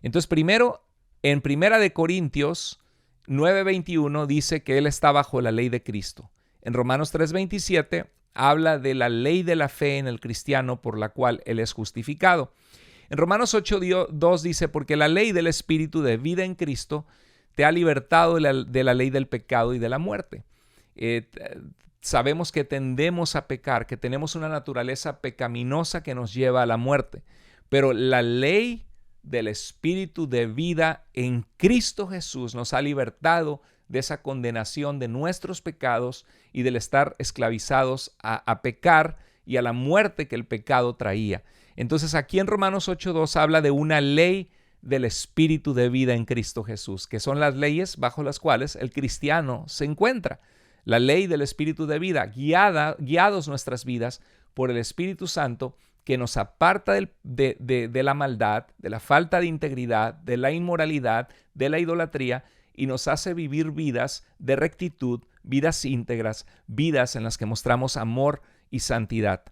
Entonces, primero, en 1 Corintios 9:21 dice que Él está bajo la ley de Cristo. En Romanos 3:27 habla de la ley de la fe en el cristiano por la cual Él es justificado. En Romanos 8:2 dice, porque la ley del Espíritu de vida en Cristo te ha libertado de la ley del pecado y de la muerte. Sabemos que tendemos a pecar, que tenemos una naturaleza pecaminosa que nos lleva a la muerte, pero la ley del Espíritu de vida en Cristo Jesús nos ha libertado de esa condenación de nuestros pecados y del estar esclavizados a pecar y a la muerte que el pecado traía. Entonces aquí en Romanos 8:2 habla de una ley del Espíritu de vida en Cristo Jesús, que son las leyes bajo las cuales el cristiano se encuentra. La ley del Espíritu de vida, guiados nuestras vidas por el Espíritu Santo, que nos aparta de la maldad, de la falta de integridad, de la inmoralidad, de la idolatría, y nos hace vivir vidas de rectitud, vidas íntegras, vidas en las que mostramos amor y santidad.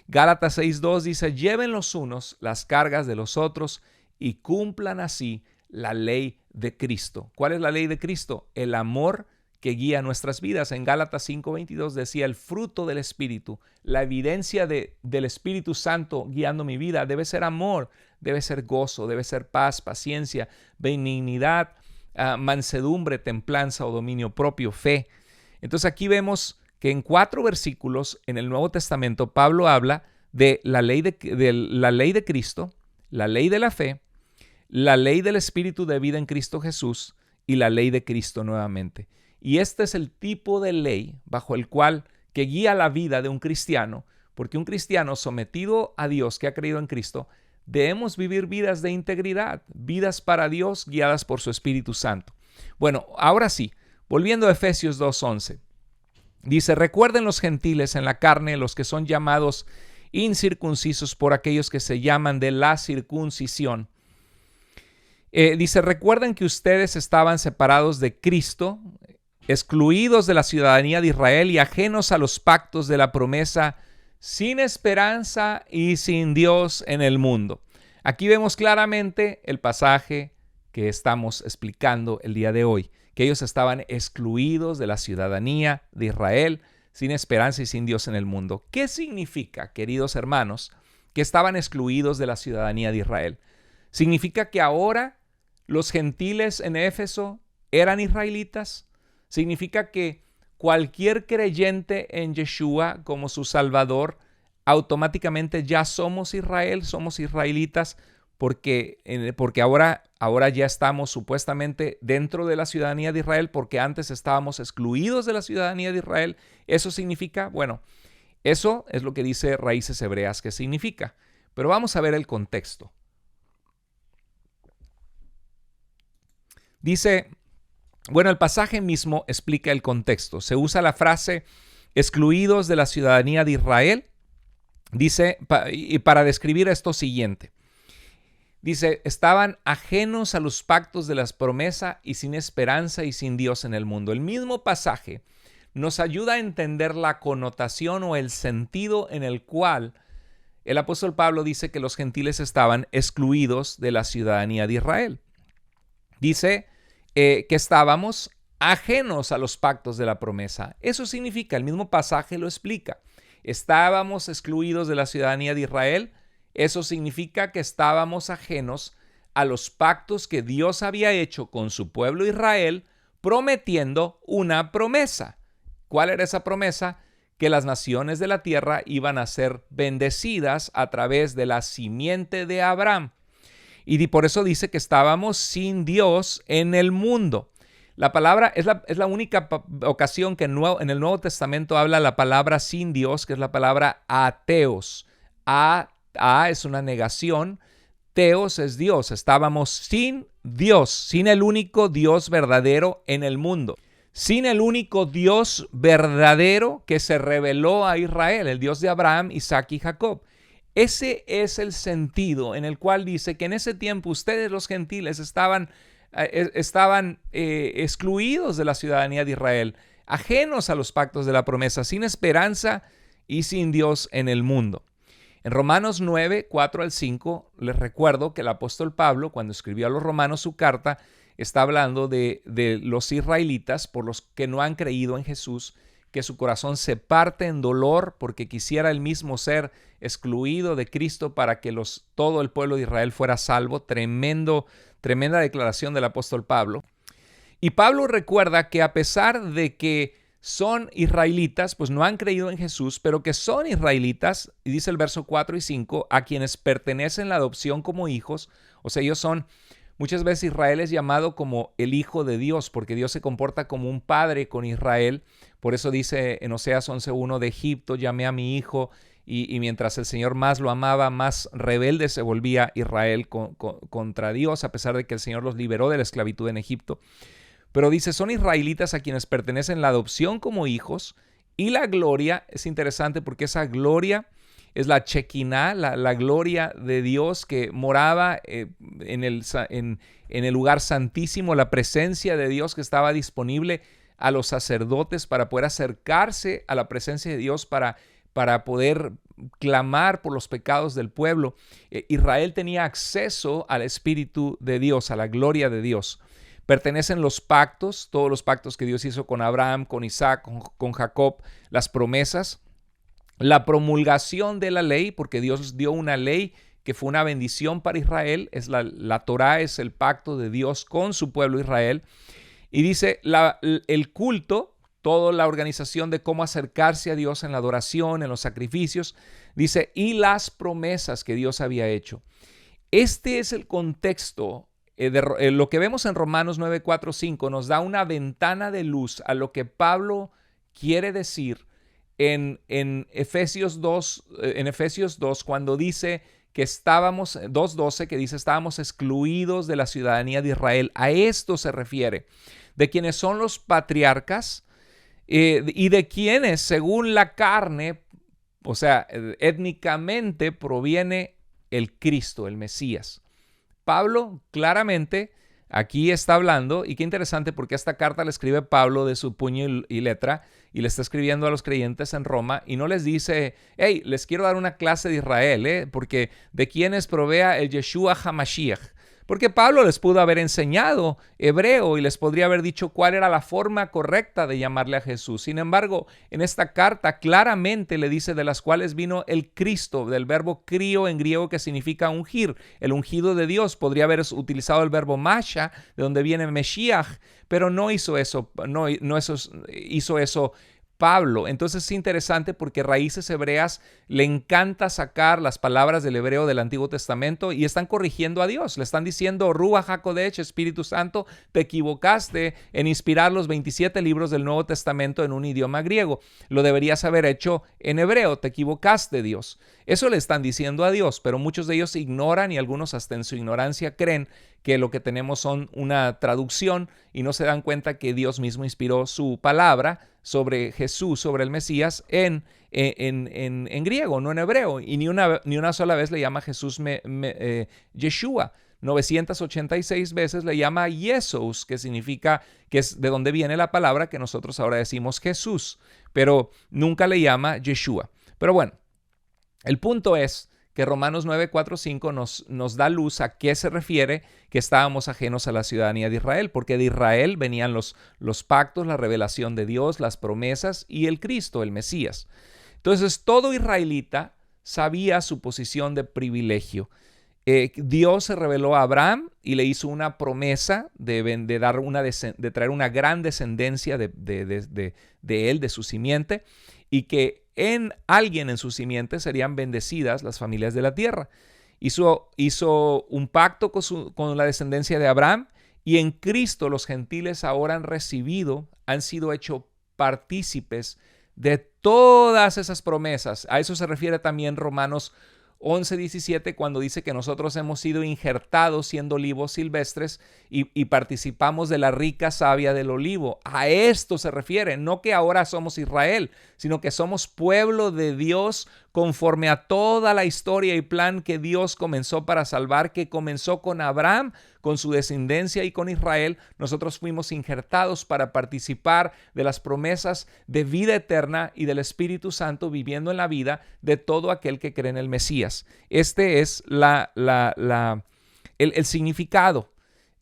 Gálatas 6:2 dice: lleven los unos las cargas de los otros y cumplan así la ley de Cristo. ¿Cuál es la ley de Cristo? El amor que guía nuestras vidas. En Gálatas 5:22 decía: el fruto del Espíritu, la evidencia del Espíritu Santo guiando mi vida debe ser amor, debe ser gozo, debe ser paz, paciencia, benignidad, mansedumbre, templanza o dominio propio, fe. Entonces aquí vemos que en 4 versículos en el Nuevo Testamento Pablo habla de la ley de Cristo, la ley de la fe, la ley del Espíritu de vida en Cristo Jesús y la ley de Cristo nuevamente. Y este es el tipo de ley bajo el cual que guía la vida de un cristiano, porque un cristiano sometido a Dios que ha creído en Cristo, debemos vivir vidas de integridad, vidas para Dios guiadas por su Espíritu Santo. Bueno, ahora sí, volviendo a Efesios 2:11, dice: recuerden los gentiles en la carne, los que son llamados incircuncisos por aquellos que se llaman de la circuncisión. Dice: recuerden que ustedes estaban separados de Cristo, excluidos de la ciudadanía de Israel y ajenos a los pactos de la promesa, sin esperanza y sin Dios en el mundo. Aquí vemos claramente el pasaje que estamos explicando el día de hoy, que ellos estaban excluidos de la ciudadanía de Israel, sin esperanza y sin Dios en el mundo. ¿Qué significa, queridos hermanos, que estaban excluidos de la ciudadanía de Israel? ¿Significa que ahora los gentiles en Éfeso eran israelitas? ¿Significa que cualquier creyente en Yeshua como su Salvador automáticamente ya somos Israel, somos israelitas, porque ahora ya estamos supuestamente dentro de la ciudadanía de Israel, porque antes estábamos excluidos de la ciudadanía de Israel? ¿Eso significa? Bueno, eso es lo que dice Raíces Hebreas que significa. Pero vamos a ver el contexto. Dice, bueno, el pasaje mismo explica el contexto. Se usa la frase excluidos de la ciudadanía de Israel. Dice, y para describir esto siguiente. Dice, estaban ajenos a los pactos de las promesas y sin esperanza y sin Dios en el mundo. El mismo pasaje nos ayuda a entender la connotación o el sentido en el cual el apóstol Pablo dice que los gentiles estaban excluidos de la ciudadanía de Israel. Dice que estábamos ajenos a los pactos de la promesa. Eso significa, el mismo pasaje lo explica. Estábamos excluidos de la ciudadanía de Israel. Eso significa que estábamos ajenos a los pactos que Dios había hecho con su pueblo Israel, prometiendo una promesa. ¿Cuál era esa promesa? Que las naciones de la tierra iban a ser bendecidas a través de la simiente de Abraham. Y por eso dice que estábamos sin Dios en el mundo. La palabra es la única ocasión que en el Nuevo Testamento habla la palabra sin Dios, que es la palabra ateos. A es una negación, teos es Dios. Estábamos sin Dios, sin el único Dios verdadero en el mundo. Sin el único Dios verdadero que se reveló a Israel, el Dios de Abraham, Isaac y Jacob. Ese es el sentido en el cual dice que en ese tiempo ustedes los gentiles estaban excluidos de la ciudadanía de Israel, ajenos a los pactos de la promesa, sin esperanza y sin Dios en el mundo. En Romanos 9, 4 al 5, les recuerdo que el apóstol Pablo, cuando escribió a los romanos su carta, está hablando de los israelitas, por los que no han creído en Jesús, que su corazón se parte en dolor porque quisiera él mismo ser excluido de Cristo para que todo el pueblo de Israel fuera salvo. Tremenda declaración del apóstol Pablo. Y Pablo recuerda que a pesar de que son israelitas, pues no han creído en Jesús, pero que son israelitas, y dice el verso 4 y 5, a quienes pertenecen la adopción como hijos. O sea, ellos son, muchas veces Israel es llamado como el hijo de Dios, porque Dios se comporta como un padre con Israel. Por eso dice en Oseas 11:1, de Egipto llamé a mi hijo, y mientras el Señor más lo amaba, más rebelde se volvía Israel contra Dios, a pesar de que el Señor los liberó de la esclavitud en Egipto. Pero dice, son israelitas a quienes pertenecen la adopción como hijos, y la gloria es interesante porque esa gloria es la Shekinah, la gloria de Dios que moraba en el lugar santísimo, la presencia de Dios que estaba disponible a los sacerdotes para poder acercarse a la presencia de Dios para poder clamar por los pecados del pueblo. Israel tenía acceso al Espíritu de Dios, a la gloria de Dios. Pertenecen los pactos, todos los pactos que Dios hizo con Abraham, con Isaac, con Jacob, las promesas, la promulgación de la ley, porque Dios dio una ley que fue una bendición para Israel. Es la Torá es el pacto de Dios con su pueblo Israel. Y dice el culto, toda la organización de cómo acercarse a Dios en la adoración, en los sacrificios, dice, y las promesas que Dios había hecho. Este es el contexto. Lo que vemos en Romanos 9, 4, 5 nos da una ventana de luz a lo que Pablo quiere decir en Efesios 2, cuando dice que estábamos, 2:12, que dice estábamos excluidos de la ciudadanía de Israel. A esto se refiere, de quienes son los patriarcas, y de quienes, según la carne, o sea, étnicamente proviene el Cristo, el Mesías. Pablo claramente aquí está hablando, y qué interesante porque esta carta la escribe Pablo de su puño y letra, y le está escribiendo a los creyentes en Roma, y no les dice, hey, les quiero dar una clase de Israel, porque de quienes provea el Yeshua HaMashiach. Porque Pablo les pudo haber enseñado hebreo y les podría haber dicho cuál era la forma correcta de llamarle a Jesús. Sin embargo, en esta carta claramente le dice de las cuales vino el Cristo, del verbo crio en griego que significa ungir, el ungido de Dios. Podría haber utilizado el verbo masha, de donde viene Meshiach, pero no hizo eso, hizo eso Pablo. Entonces es interesante porque Raíces Hebreas le encanta sacar las palabras del hebreo del Antiguo Testamento y están corrigiendo a Dios. Le están diciendo, Ruach HaKodesh, Espíritu Santo, te equivocaste en inspirar los 27 libros del Nuevo Testamento en un idioma griego. Lo deberías haber hecho en hebreo. Te equivocaste, Dios. Eso le están diciendo a Dios, pero muchos de ellos ignoran, y algunos hasta en su ignorancia creen que lo que tenemos son una traducción y no se dan cuenta que Dios mismo inspiró su palabra sobre Jesús, sobre el Mesías en griego, no en hebreo, y ni una sola vez le llama a Jesús Yeshua. 986 veces le llama Jesús, que significa, que es de donde viene la palabra que nosotros ahora decimos Jesús, pero nunca le llama Yeshua. Pero bueno, el punto es que Romanos 9, 4, 5 nos da luz a qué se refiere que estábamos ajenos a la ciudadanía de Israel, porque de Israel venían los pactos, la revelación de Dios, las promesas y el Cristo, el Mesías. Entonces, todo israelita sabía su posición de privilegio. Dios se reveló a Abraham y le hizo una promesa de traer una gran descendencia de él, de su simiente, y que en alguien en su simiente serían bendecidas las familias de la tierra. Hizo un pacto con la descendencia de Abraham, y en Cristo los gentiles ahora han sido hechos partícipes de todas esas promesas. A eso se refiere también Romanos 11:17, cuando dice que nosotros hemos sido injertados siendo olivos silvestres y participamos de la rica savia del olivo. A esto se refiere, no que ahora somos Israel, sino que somos pueblo de Dios conforme a toda la historia y plan que Dios comenzó para salvar, que comenzó con Abraham, con su descendencia, y con Israel. Nosotros fuimos injertados para participar de las promesas de vida eterna y del Espíritu Santo viviendo en la vida de todo aquel que cree en el Mesías. Este es el significado.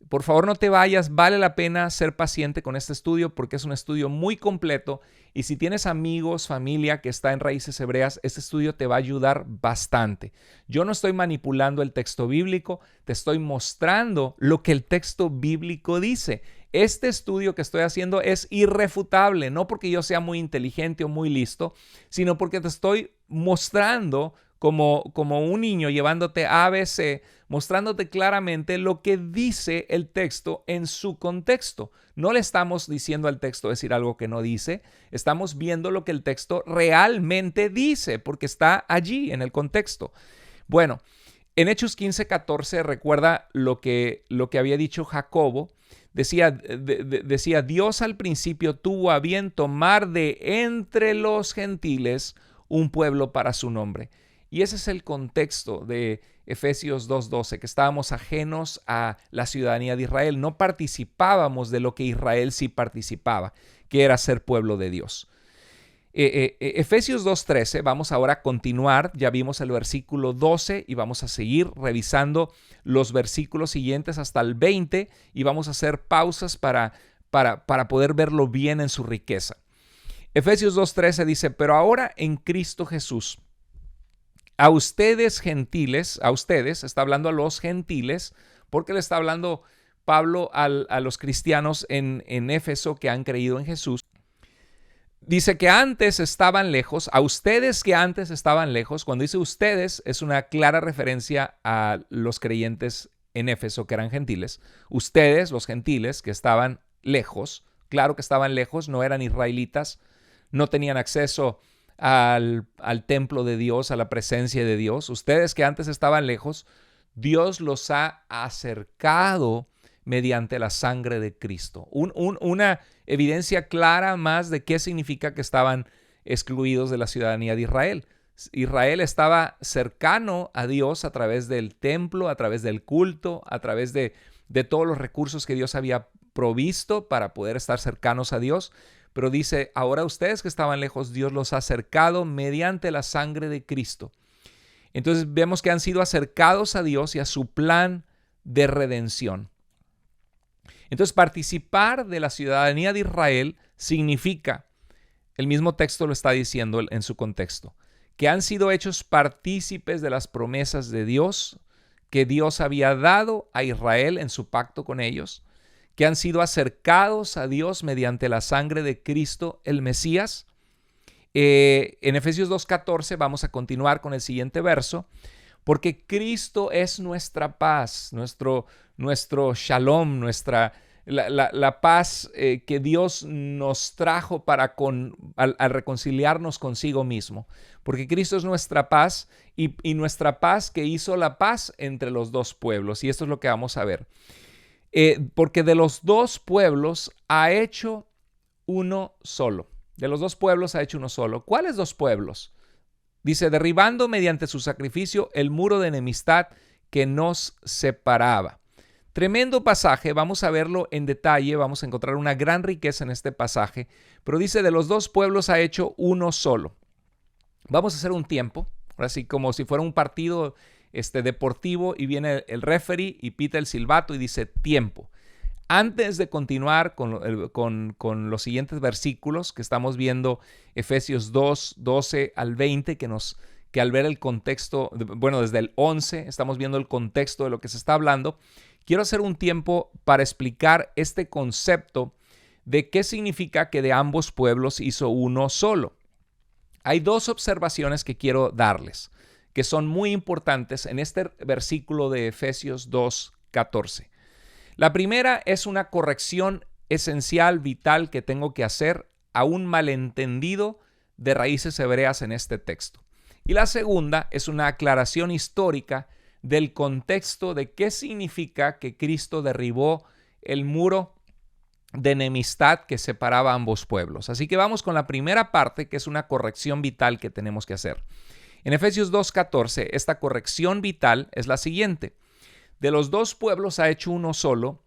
Por favor, no te vayas, vale la pena ser paciente con este estudio porque es un estudio muy completo, y si tienes amigos, familia que está en Raíces Hebreas, este estudio te va a ayudar bastante. Yo no estoy manipulando el texto bíblico, te estoy mostrando lo que el texto bíblico dice. este estudio que estoy haciendo es irrefutable, no porque yo sea muy inteligente o muy listo, sino porque te estoy mostrando como un niño llevándote ABC, mostrándote claramente lo que dice el texto en su contexto. No le estamos diciendo al texto decir algo que no dice, estamos viendo lo que el texto realmente dice, porque está allí en el contexto. Bueno, en Hechos 15:14 recuerda lo que había dicho Jacobo. Decía, Dios al principio tuvo a bien tomar de entre los gentiles un pueblo para su nombre. Y ese es el contexto de Efesios 2:12, que estábamos ajenos a la ciudadanía de Israel. No participábamos de lo que Israel sí participaba, que era ser pueblo de Dios. Efesios 2:13, vamos ahora a continuar, ya vimos el versículo 12 y vamos a seguir revisando los versículos siguientes hasta el 20 y vamos a hacer pausas para poder verlo bien en su riqueza. Efesios 2:13 dice, pero ahora en Cristo Jesús, a ustedes gentiles, está hablando a los gentiles, porque le está hablando Pablo a los cristianos en Éfeso que han creído en Jesús. Dice que antes estaban lejos, a ustedes que antes estaban lejos. Cuando dice ustedes es una clara referencia a los creyentes en Éfeso que eran gentiles. Ustedes, los gentiles que estaban lejos, claro que estaban lejos, no eran israelitas, no tenían acceso al templo de Dios, a la presencia de Dios. Ustedes que antes estaban lejos, Dios los ha acercado mediante la sangre de Cristo. Una evidencia clara más de qué significa que estaban excluidos de la ciudadanía de Israel. Israel estaba cercano a Dios a través del templo, a través del culto, a través de todos los recursos que Dios había provisto para poder estar cercanos a Dios. Pero dice, ahora ustedes que estaban lejos, Dios los ha acercado mediante la sangre de Cristo. Entonces vemos que han sido acercados a Dios y a su plan de redención. Entonces, participar de la ciudadanía de Israel significa, el mismo texto lo está diciendo en su contexto, que han sido hechos partícipes de las promesas de Dios que Dios había dado a Israel en su pacto con ellos, que han sido acercados a Dios mediante la sangre de Cristo, el Mesías. En Efesios 2:14 vamos a continuar con el siguiente verso, porque Cristo es nuestra paz, nuestro shalom, la paz que Dios nos trajo al reconciliarnos consigo mismo. Porque Cristo es nuestra paz y nuestra paz que hizo la paz entre los dos pueblos. Y esto es lo que vamos a ver. Porque de los dos pueblos ha hecho uno solo. De los dos pueblos ha hecho uno solo. ¿Cuáles dos pueblos? Dice, derribando mediante su sacrificio el muro de enemistad que nos separaba. Tremendo pasaje, vamos a verlo en detalle, vamos a encontrar una gran riqueza en este pasaje, pero dice, de los dos pueblos ha hecho uno solo. Vamos a hacer un tiempo, así como si fuera un partido deportivo y viene el referee y pita el silbato y dice tiempo. Antes de continuar con los siguientes versículos que estamos viendo, Efesios 2, 12 al 20, que al ver el contexto, bueno, desde el 11 estamos viendo el contexto de lo que se está hablando, quiero hacer un tiempo para explicar este concepto de qué significa que de ambos pueblos hizo uno solo. Hay dos observaciones que quiero darles, que son muy importantes en este versículo de Efesios 2, 14. La primera es una corrección esencial, vital, que tengo que hacer a un malentendido de raíces hebreas en este texto. Y la segunda es una aclaración histórica del contexto de qué significa que Cristo derribó el muro de enemistad que separaba a ambos pueblos. Así que vamos con la primera parte, que es una corrección vital que tenemos que hacer. En Efesios 2:14, esta corrección vital es la siguiente. De los dos pueblos ha hecho uno solo.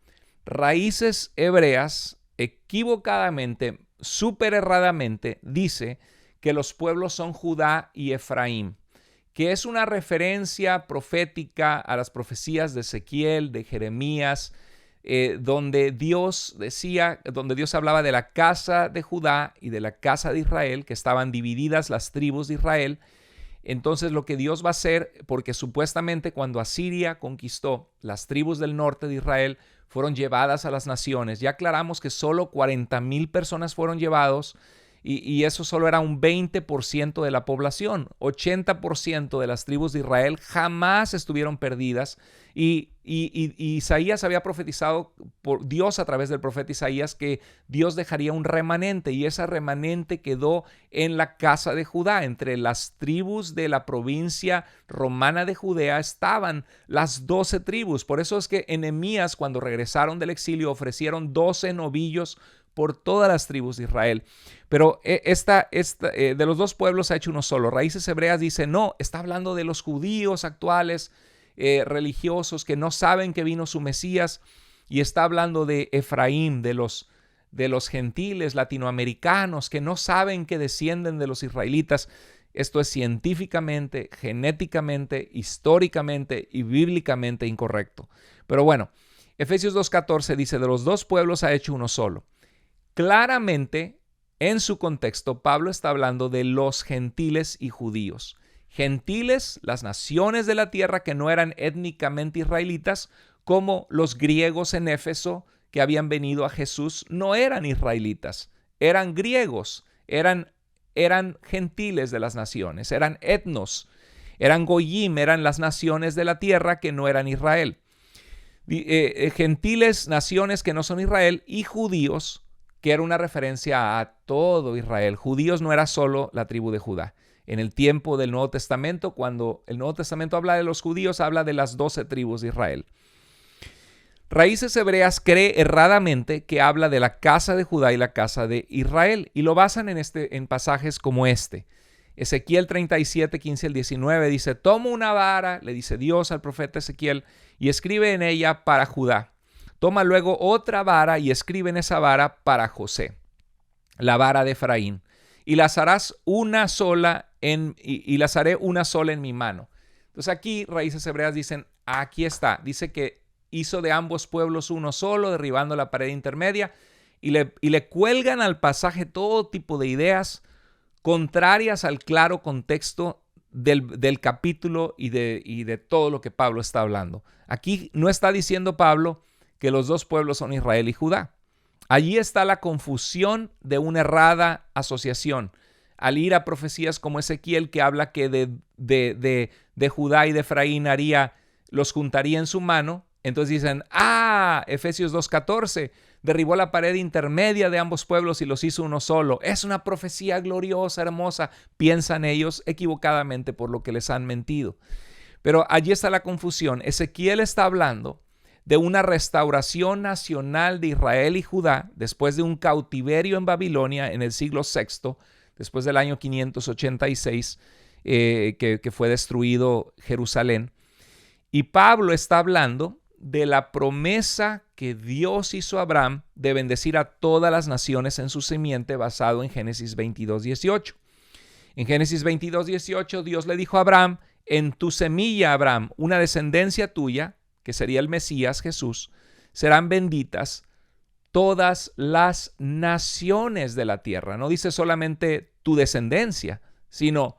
Raíces hebreas equivocadamente, súper erradamente, dice que los pueblos son Judá y Efraín, que es una referencia profética a las profecías de Ezequiel, de Jeremías, donde Dios hablaba de la casa de Judá y de la casa de Israel, que estaban divididas las tribus de Israel. Entonces lo que Dios va a hacer, porque supuestamente cuando Asiria conquistó las tribus del norte de Israel, fueron llevadas a las naciones. Ya aclaramos que solo 40,000 personas fueron llevados y eso solo era un 20% de la población. 80% de las tribus de Israel jamás estuvieron perdidas y Isaías había profetizado por Dios a través del profeta Isaías que Dios dejaría un remanente y ese remanente quedó en la casa de Judá. Entre las tribus de la provincia romana de Judea estaban las 12 tribus. Por eso es que en Nehemías, cuando regresaron del exilio, ofrecieron 12 novillos por todas las tribus de Israel. Pero de los dos pueblos ha hecho uno solo. Raíces Hebreas dice, no, está hablando de los judíos actuales, religiosos que no saben que vino su Mesías, y está hablando de Efraín, de los gentiles latinoamericanos que no saben que descienden de los israelitas. Esto es científicamente, genéticamente, históricamente y bíblicamente incorrecto. Pero bueno, Efesios 2:14 dice, de los dos pueblos ha hecho uno solo. Claramente, en su contexto, Pablo está hablando de los gentiles y judíos. Gentiles, las naciones de la tierra que no eran étnicamente israelitas, como los griegos en Éfeso que habían venido a Jesús, no eran israelitas, eran griegos, eran gentiles de las naciones, eran etnos, eran goyim, eran las naciones de la tierra que no eran Israel. Gentiles, naciones que no son Israel, y judíos, que era una referencia a todo Israel. Judíos no era solo la tribu de Judá. En el tiempo del Nuevo Testamento, cuando el Nuevo Testamento habla de los judíos, habla de las 12 tribus de Israel. Raíces Hebreas cree erradamente que habla de la casa de Judá y la casa de Israel, y lo basan en pasajes como este. Ezequiel 37, 15 al 19 dice, toma una vara, le dice Dios al profeta Ezequiel, y escribe en ella para Judá. Toma luego otra vara y escribe en esa vara para José, la vara de Efraín, y las harás una sola y las haré una sola en mi mano. Entonces aquí Raíces Hebreas dicen, aquí está, dice que hizo de ambos pueblos uno solo, derribando la pared intermedia, y le cuelgan al pasaje todo tipo de ideas contrarias al claro contexto del capítulo y de todo lo que Pablo está hablando. Aquí no está diciendo Pablo que los dos pueblos son Israel y Judá. Allí está la confusión de una errada asociación. Al ir a profecías como Ezequiel, que habla que de Judá y de Efraín los juntaría en su mano, entonces dicen, Efesios 2:14, derribó la pared intermedia de ambos pueblos y los hizo uno solo. Es una profecía gloriosa, hermosa, piensan ellos equivocadamente por lo que les han mentido. Pero allí está la confusión. Ezequiel está hablando de una restauración nacional de Israel y Judá después de un cautiverio en Babilonia en el siglo VI, después del año 586, que fue destruido Jerusalén. Y Pablo está hablando de la promesa que Dios hizo a Abraham de bendecir a todas las naciones en su simiente, basado en Génesis 22:18. En Génesis 22:18 Dios le dijo a Abraham, en tu semilla, Abraham, una descendencia tuya, que sería el Mesías, Jesús, serán benditas todas las naciones de la tierra. No dice solamente tu descendencia, sino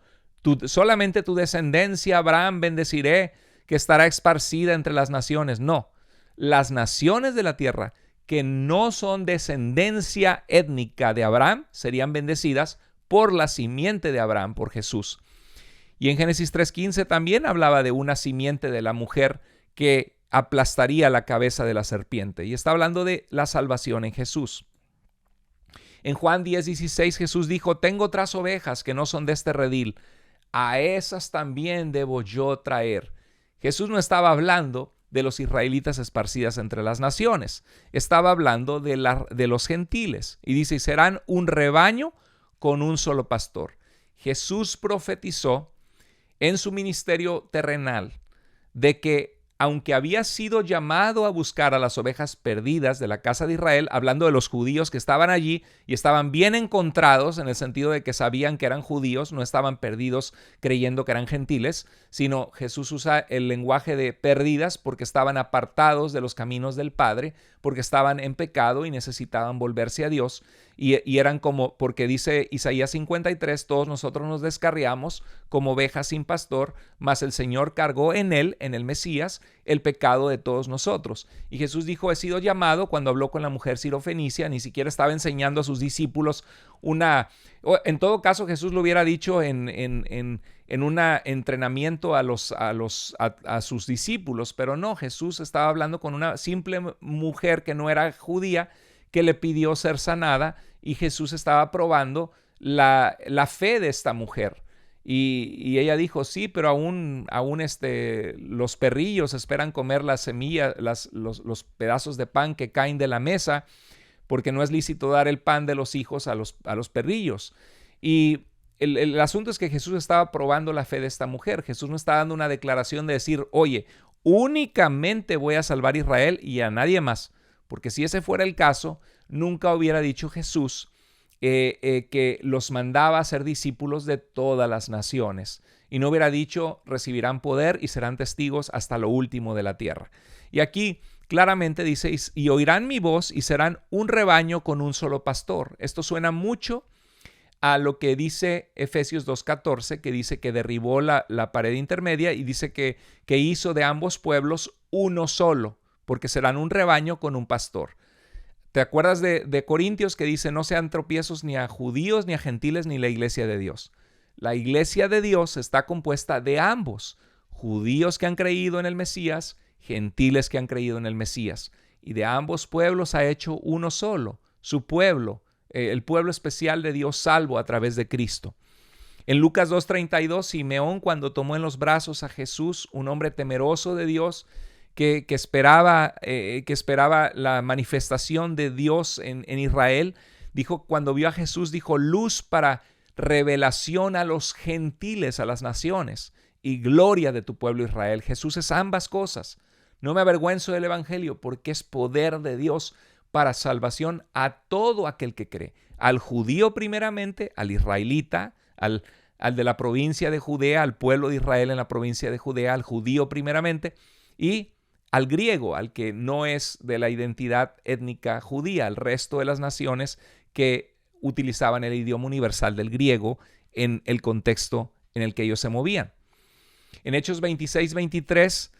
solamente tu descendencia, Abraham, bendeciré, que estará esparcida entre las naciones. No, las naciones de la tierra que no son descendencia étnica de Abraham serían bendecidas por la simiente de Abraham, por Jesús. Y en Génesis 3:15 también hablaba de una simiente de la mujer que aplastaría la cabeza de la serpiente. Y está hablando de la salvación en Jesús. En Juan 10:16 Jesús dijo, tengo otras ovejas que no son de este redil. A esas también debo yo traer. Jesús no estaba hablando de los israelitas esparcidas entre las naciones. Estaba hablando de los gentiles. Y dice, serán un rebaño con un solo pastor. Jesús profetizó en su ministerio terrenal de que aunque había sido llamado a buscar a las ovejas perdidas de la casa de Israel, hablando de los judíos que estaban allí y estaban bien encontrados en el sentido de que sabían que eran judíos, no estaban perdidos creyendo que eran gentiles, sino Jesús usa el lenguaje de perdidas porque estaban apartados de los caminos del Padre, porque estaban en pecado y necesitaban volverse a Dios, y eran como, porque dice Isaías 53, todos nosotros nos descarriamos como ovejas sin pastor, mas el Señor cargó en él, en el Mesías, el pecado de todos nosotros. Y Jesús dijo, he sido llamado, cuando habló con la mujer sirofenicia, ni siquiera estaba enseñando a sus discípulos en todo caso Jesús lo hubiera dicho en un entrenamiento a sus discípulos, pero no, Jesús estaba hablando con una simple mujer que no era judía, que le pidió ser sanada, y Jesús estaba probando la fe de esta mujer. Y ella dijo, sí, pero aún los perrillos esperan comer las semillas, los pedazos de pan que caen de la mesa, porque no es lícito dar el pan de los hijos a los perrillos. Y el asunto es que Jesús estaba probando la fe de esta mujer. Jesús no está dando una declaración de decir, oye, únicamente voy a salvar a Israel y a nadie más. Porque si ese fuera el caso, nunca hubiera dicho Jesús que los mandaba a ser discípulos de todas las naciones. Y no hubiera dicho, recibirán poder y serán testigos hasta lo último de la tierra. Y aquí claramente dice, y oirán mi voz y serán un rebaño con un solo pastor. Esto suena mucho a lo que dice Efesios 2:14, que dice que derribó la pared intermedia y dice que hizo de ambos pueblos uno solo, porque serán un rebaño con un pastor. ¿Te acuerdas de Corintios que dice, no sean tropiezos ni a judíos ni a gentiles ni la iglesia de Dios? La iglesia de Dios está compuesta de ambos, judíos que han creído en el Mesías, gentiles que han creído en el Mesías. Y de ambos pueblos ha hecho uno solo, su pueblo, el pueblo especial de Dios salvo a través de Cristo. En Lucas 2:32, Simeón, cuando tomó en los brazos a Jesús, un hombre temeroso de Dios, que esperaba la manifestación de Dios en Israel, dijo, cuando vio a Jesús, dijo, luz para revelación a los gentiles, a las naciones, y gloria de tu pueblo Israel. Jesús es ambas cosas. No me avergüenzo del evangelio, porque es poder de Dios para salvación a todo aquel que cree, al judío primeramente, al israelita, al de la provincia de Judea, al pueblo de Israel en la provincia de Judea, al judío primeramente, y al griego, al que no es de la identidad étnica judía, al resto de las naciones que utilizaban el idioma universal del griego en el contexto en el que ellos se movían. En Hechos 26-23,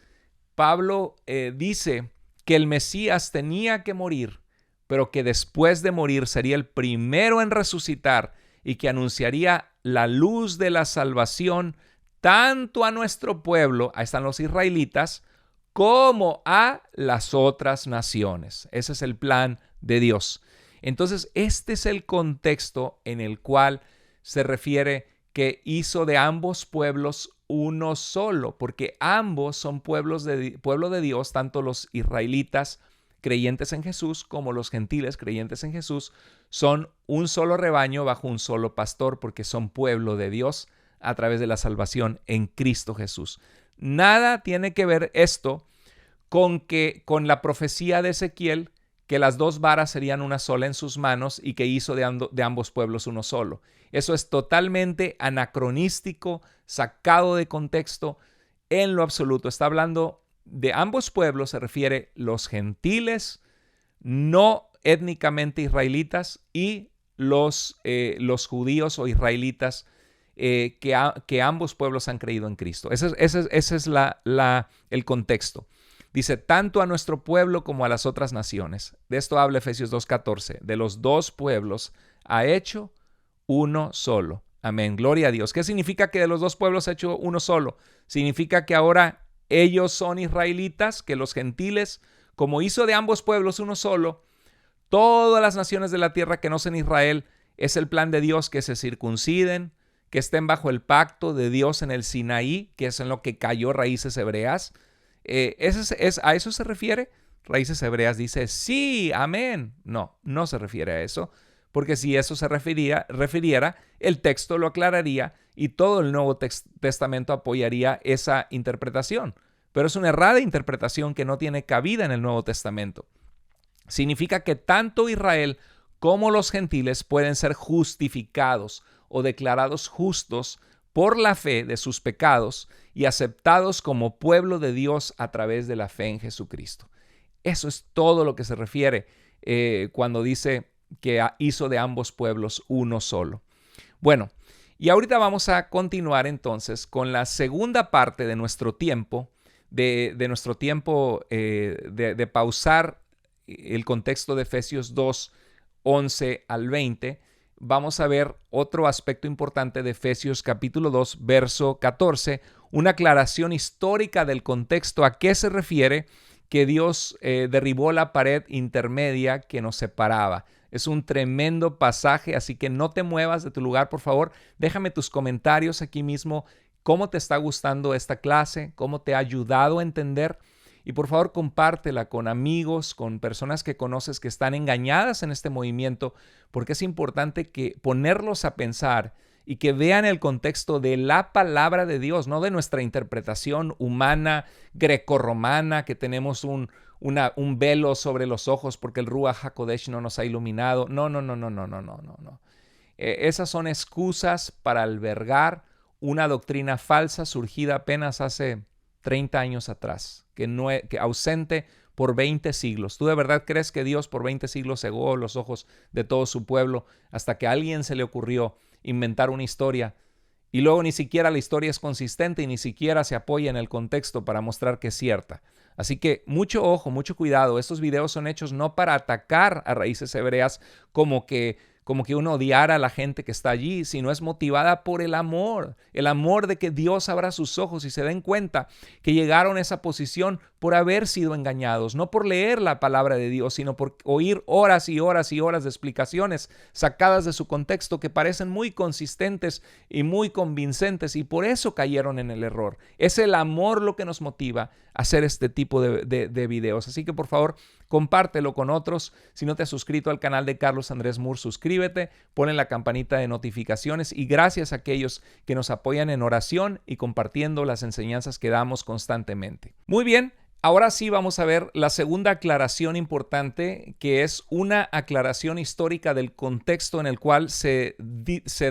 Pablo dice que el Mesías tenía que morir, pero que después de morir sería el primero en resucitar y que anunciaría la luz de la salvación tanto a nuestro pueblo, ahí están los israelitas, como a las otras naciones. Ese es el plan de Dios. Entonces, este es el contexto en el cual se refiere que hizo de ambos pueblos uno solo, porque ambos son pueblo de Dios, tanto los israelitas creyentes en Jesús como los gentiles creyentes en Jesús son un solo rebaño bajo un solo pastor, porque son pueblo de Dios a través de la salvación en Cristo Jesús. Nada tiene que ver esto con la profecía de Ezequiel, que las dos varas serían una sola en sus manos y que hizo de ambos pueblos uno solo. Eso es totalmente anacronístico, sacado de contexto en lo absoluto. Está hablando de ambos pueblos, se refiere los gentiles, no étnicamente israelitas, y los judíos o israelitas que ambos pueblos han creído en Cristo. Ese es el contexto. Dice, tanto a nuestro pueblo como a las otras naciones. De esto habla Efesios 2:14. De los dos pueblos ha hecho uno solo. Amén. Gloria a Dios. ¿Qué significa que de los dos pueblos ha hecho uno solo? Significa que ahora ellos son israelitas, que los gentiles, como hizo de ambos pueblos uno solo, todas las naciones de la tierra que no son Israel, es el plan de Dios que se circunciden, que estén bajo el pacto de Dios en el Sinaí, que es en lo que cayó Raíces Hebreas. ¿A eso se refiere? Raíces Hebreas dice, sí, amén. No se refiere a eso, porque si eso se refiriera, el texto lo aclararía y todo el Nuevo Testamento apoyaría esa interpretación. pero es una errada interpretación que no tiene cabida en el Nuevo Testamento. Significa que tanto Israel como los gentiles pueden ser justificados o declarados justos por la fe de sus pecados y aceptados como pueblo de Dios a través de la fe en Jesucristo. Eso es todo lo que se refiere cuando dice que hizo de ambos pueblos uno solo. Bueno, y ahorita vamos a continuar entonces con la segunda parte de nuestro tiempo, de pausar el contexto de Efesios 2, 11 al 20. Vamos a ver otro aspecto importante de Efesios capítulo 2, verso 14, una aclaración histórica del contexto, a qué se refiere que Dios derribó la pared intermedia que nos separaba. Es un tremendo pasaje, así que no te muevas de tu lugar, por favor. Déjame tus comentarios aquí mismo, cómo te está gustando esta clase, cómo te ha ayudado a entender. Y por favor, compártela con amigos, con personas que conoces que están engañadas en este movimiento, porque es importante que ponerlos a pensar y que vean el contexto de la palabra de Dios, no de nuestra interpretación humana, grecorromana, que tenemos un velo sobre los ojos porque el Ruach HaKodesh no nos ha iluminado. No. Esas son excusas para albergar una doctrina falsa surgida apenas hace 30 años atrás, que ausente por 20 siglos. ¿Tú de verdad crees que Dios por 20 siglos cegó los ojos de todo su pueblo hasta que a alguien se le ocurrió inventar una historia y luego ni siquiera la historia es consistente y ni siquiera se apoya en el contexto para mostrar que es cierta? Así que mucho ojo, mucho cuidado. Estos videos son hechos no para atacar a Raíces Hebreas como que uno odiara a la gente que está allí, sino es motivada por el amor de que Dios abra sus ojos y se den cuenta que llegaron a esa posición por haber sido engañados, no por leer la palabra de Dios, sino por oír horas y horas y horas de explicaciones sacadas de su contexto que parecen muy consistentes y muy convincentes, y por eso cayeron en el error. Es el amor lo que nos motiva a hacer este tipo de videos. Así que por favor, compártelo con otros. Si no te has suscrito al canal de Carlos Andrés Moore, suscríbete, ponle la campanita de notificaciones, y gracias a aquellos que nos apoyan en oración y compartiendo las enseñanzas que damos constantemente. Muy bien. Ahora sí vamos a ver la segunda aclaración importante, que es una aclaración histórica del contexto en el cual se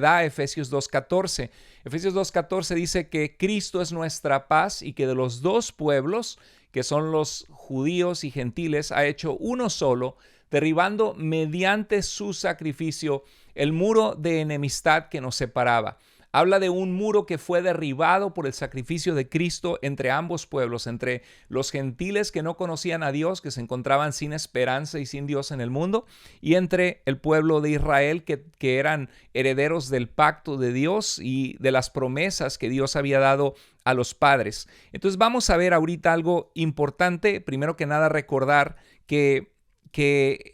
da Efesios 2.14. Efesios 2.14 dice que Cristo es nuestra paz y que de los dos pueblos, que son los judíos y gentiles, ha hecho uno solo, derribando mediante su sacrificio el muro de enemistad que nos separaba. Habla de un muro que fue derribado por el sacrificio de Cristo entre ambos pueblos, entre los gentiles que no conocían a Dios, que se encontraban sin esperanza y sin Dios en el mundo, y entre el pueblo de Israel, que eran herederos del pacto de Dios y de las promesas que Dios había dado a los padres. Entonces vamos a ver ahorita algo importante. Primero que nada, recordar que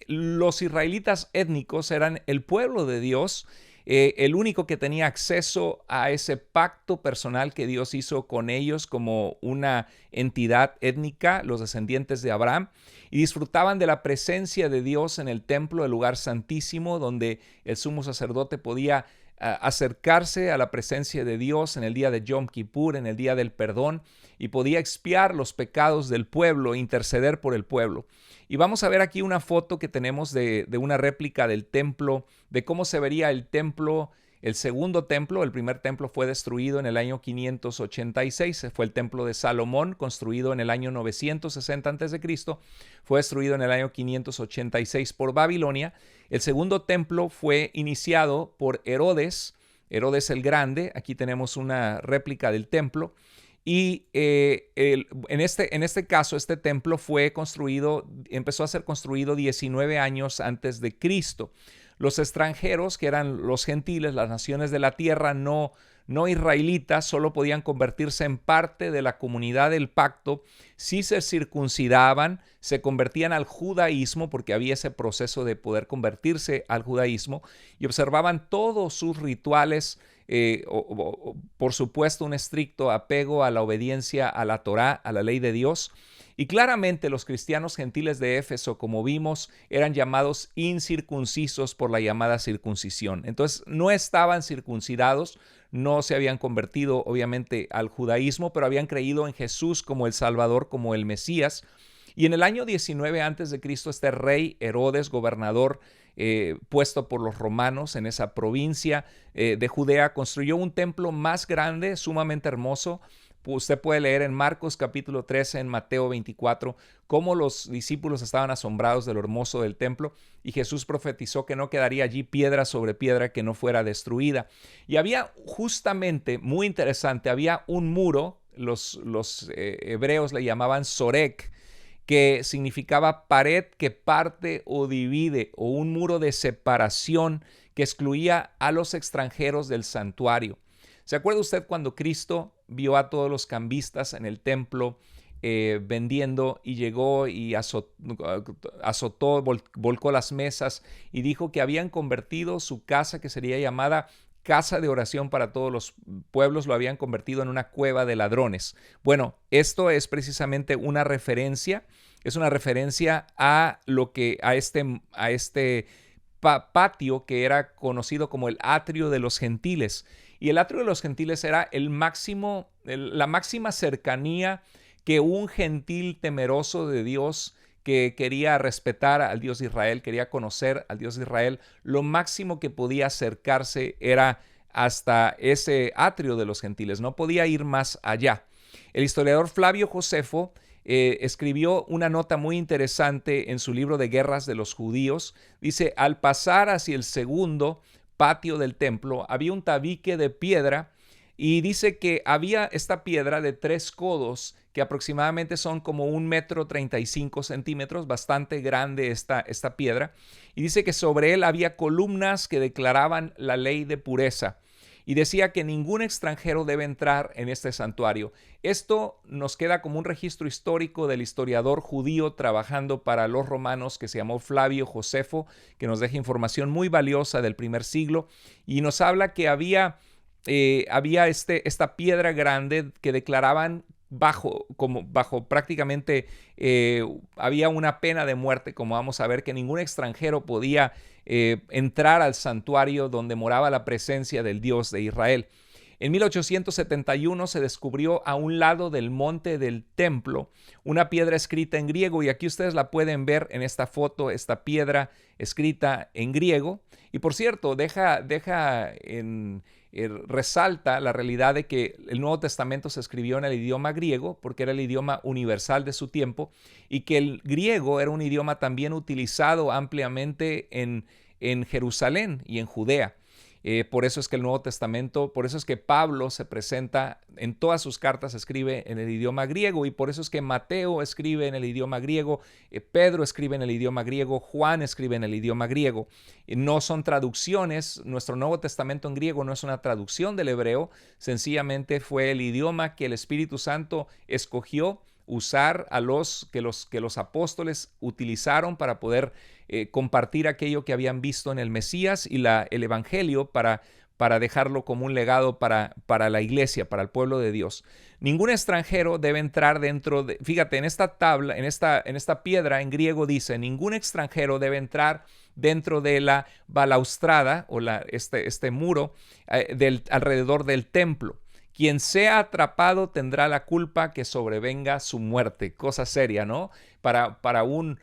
los israelitas étnicos eran el pueblo de Dios, el único que tenía acceso a ese pacto personal que Dios hizo con ellos como una entidad étnica, los descendientes de Abraham, y disfrutaban de la presencia de Dios en el templo, el lugar santísimo, donde el sumo sacerdote podía acercarse a la presencia de Dios en el día de Yom Kippur, en el día del perdón, y podía expiar los pecados del pueblo, interceder por el pueblo. Y vamos a ver aquí una foto que tenemos de una réplica del templo, de cómo se vería el templo, el segundo templo. El primer templo fue destruido en el año 586, fue el templo de Salomón, construido en el año 960 a.C., fue destruido en el año 586 por Babilonia. El segundo templo fue iniciado por Herodes el Grande. Aquí tenemos una réplica del templo. Y en este caso, este templo empezó a ser construido 19 años antes de Cristo. Los extranjeros, que eran los gentiles, las naciones de la tierra no israelitas, solo podían convertirse en parte de la comunidad del pacto si se circuncidaban, se convertían al judaísmo, porque había ese proceso de poder convertirse al judaísmo, y observaban todos sus rituales por supuesto, un estricto apego a la obediencia a la Torá, a la ley de Dios. Y claramente los cristianos gentiles de Éfeso, como vimos, eran llamados incircuncisos por la llamada circuncisión. Entonces no estaban circuncidados, no se habían convertido obviamente al judaísmo, pero habían creído en Jesús como el Salvador, como el Mesías. Y en el año 19 antes de Cristo, este rey Herodes, gobernador puesto por los romanos en esa provincia de Judea, construyó un templo más grande, sumamente hermoso. Usted puede leer en Marcos capítulo 13, en Mateo 24, cómo los discípulos estaban asombrados de lo hermoso del templo, y Jesús profetizó que no quedaría allí piedra sobre piedra que no fuera destruida. Y había justamente, muy interesante, había un muro, los hebreos le llamaban sorek, que significaba pared que parte o divide, o un muro de separación que excluía a los extranjeros del santuario. ¿Se acuerda usted cuando Cristo vio a todos los cambistas en el templo vendiendo, y llegó y azotó, volcó las mesas y dijo que habían convertido su casa, que sería llamada casa de oración para todos los pueblos, lo habían convertido en una cueva de ladrones? Bueno, esto es precisamente una referencia, es una referencia a este patio que era conocido como el atrio de los gentiles. Y el atrio de los gentiles era la máxima cercanía que un gentil temeroso de Dios, que quería respetar al Dios de Israel, quería conocer al Dios de Israel, lo máximo que podía acercarse era hasta ese atrio de los gentiles, no podía ir más allá. El historiador Flavio Josefo escribió una nota muy interesante en su libro de Guerras de los Judíos. Dice: al pasar hacia el segundo patio del templo había un tabique de piedra, y dice que había esta piedra de 3 codos, que aproximadamente son como 1,35 m, bastante grande esta piedra, y dice que sobre él había columnas que declaraban la ley de pureza, y decía que ningún extranjero debe entrar en este santuario. Esto nos queda como un registro histórico del historiador judío trabajando para los romanos, que se llamó Flavio Josefo, que nos deja información muy valiosa del primer siglo, y nos habla que había esta piedra grande que declaraban bajo prácticamente había una pena de muerte, como vamos a ver, que ningún extranjero podía entrar al santuario donde moraba la presencia del Dios de Israel. En 1871 se descubrió a un lado del monte del templo una piedra escrita en griego, y aquí ustedes la pueden ver en esta foto, esta piedra escrita en griego. Y por cierto, resalta la realidad de que el Nuevo Testamento se escribió en el idioma griego porque era el idioma universal de su tiempo, y que el griego era un idioma también utilizado ampliamente en Jerusalén y en Judea. Por eso es que el Nuevo Testamento, por eso es que Pablo se presenta en todas sus cartas, escribe en el idioma griego, y por eso es que Mateo escribe en el idioma griego, Pedro escribe en el idioma griego, Juan escribe en el idioma griego. No son traducciones, nuestro Nuevo Testamento en griego no es una traducción del hebreo, sencillamente fue el idioma que el Espíritu Santo escogió usar que los apóstoles utilizaron para poder compartir aquello que habían visto en el Mesías y el Evangelio, para dejarlo como un legado para la iglesia, para el pueblo de Dios. Ningún extranjero debe entrar dentro de, fíjate, en esta tabla, en esta piedra en griego dice: ningún extranjero debe entrar dentro de la balaustrada o este muro alrededor del templo. Quien sea atrapado tendrá la culpa que sobrevenga su muerte. Cosa seria, ¿no? Para un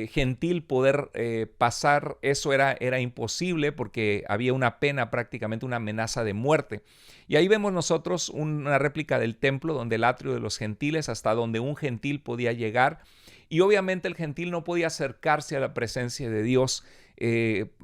gentil poder pasar eso era imposible, porque había una pena, prácticamente una amenaza de muerte. Y ahí vemos nosotros una réplica del templo, donde el atrio de los gentiles, hasta donde un gentil podía llegar. Y obviamente el gentil no podía acercarse a la presencia de Dios,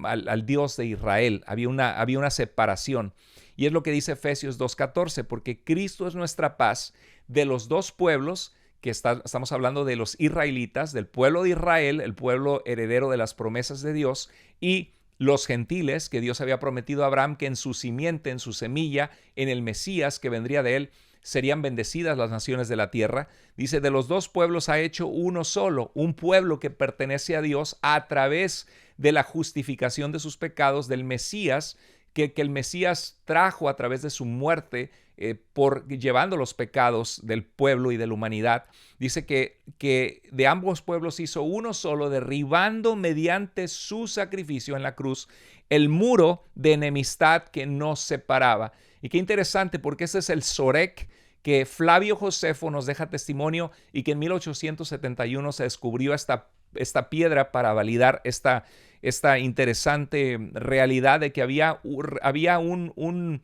al Dios de Israel. Había una separación. Y es lo que dice Efesios 2:14, porque Cristo es nuestra paz de los dos pueblos, que estamos hablando de los israelitas, del pueblo de Israel, el pueblo heredero de las promesas de Dios, y los gentiles, que Dios había prometido a Abraham que en su simiente, en su semilla, en el Mesías que vendría de él, serían bendecidas las naciones de la tierra. Dice: de los dos pueblos ha hecho uno solo, un pueblo que pertenece a Dios a través de la justificación de sus pecados del Mesías, que el Mesías trajo a través de su muerte, llevando los pecados del pueblo y de la humanidad. Dice que de ambos pueblos hizo uno solo, derribando mediante su sacrificio en la cruz el muro de enemistad que nos separaba. Y qué interesante, porque ese es el Sorek que Flavio Josefo nos deja testimonio, y que en 1871 se descubrió esta piedra para validar esta interesante realidad de que había una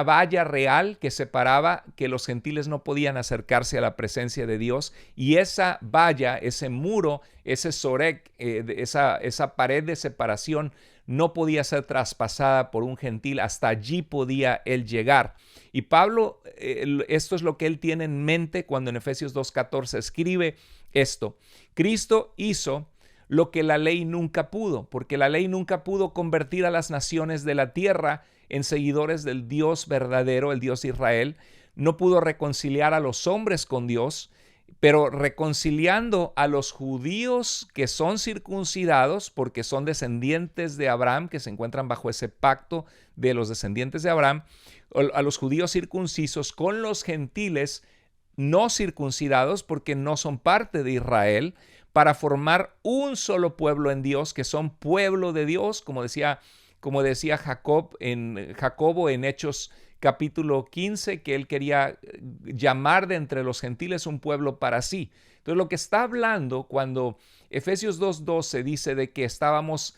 valla real que separaba, que los gentiles no podían acercarse a la presencia de Dios, y esa valla, ese muro, ese sorek, esa pared de separación no podía ser traspasada por un gentil. Hasta allí podía él llegar. Y Pablo, esto es lo que él tiene en mente cuando en Efesios 2:14 escribe esto: Cristo hizo lo que la ley nunca pudo, porque la ley nunca pudo convertir a las naciones de la tierra en seguidores del Dios verdadero, el Dios de Israel. No pudo reconciliar a los hombres con Dios, pero reconciliando a los judíos que son circuncidados, porque son descendientes de Abraham, que se encuentran bajo ese pacto de los descendientes de Abraham, a los judíos circuncisos con los gentiles no circuncidados, porque no son parte de Israel, para formar un solo pueblo en Dios, que son pueblo de Dios, como decía Jacobo en Hechos capítulo 15, que él quería llamar de entre los gentiles un pueblo para sí. Entonces, lo que está hablando cuando Efesios 2:12 dice de que estábamos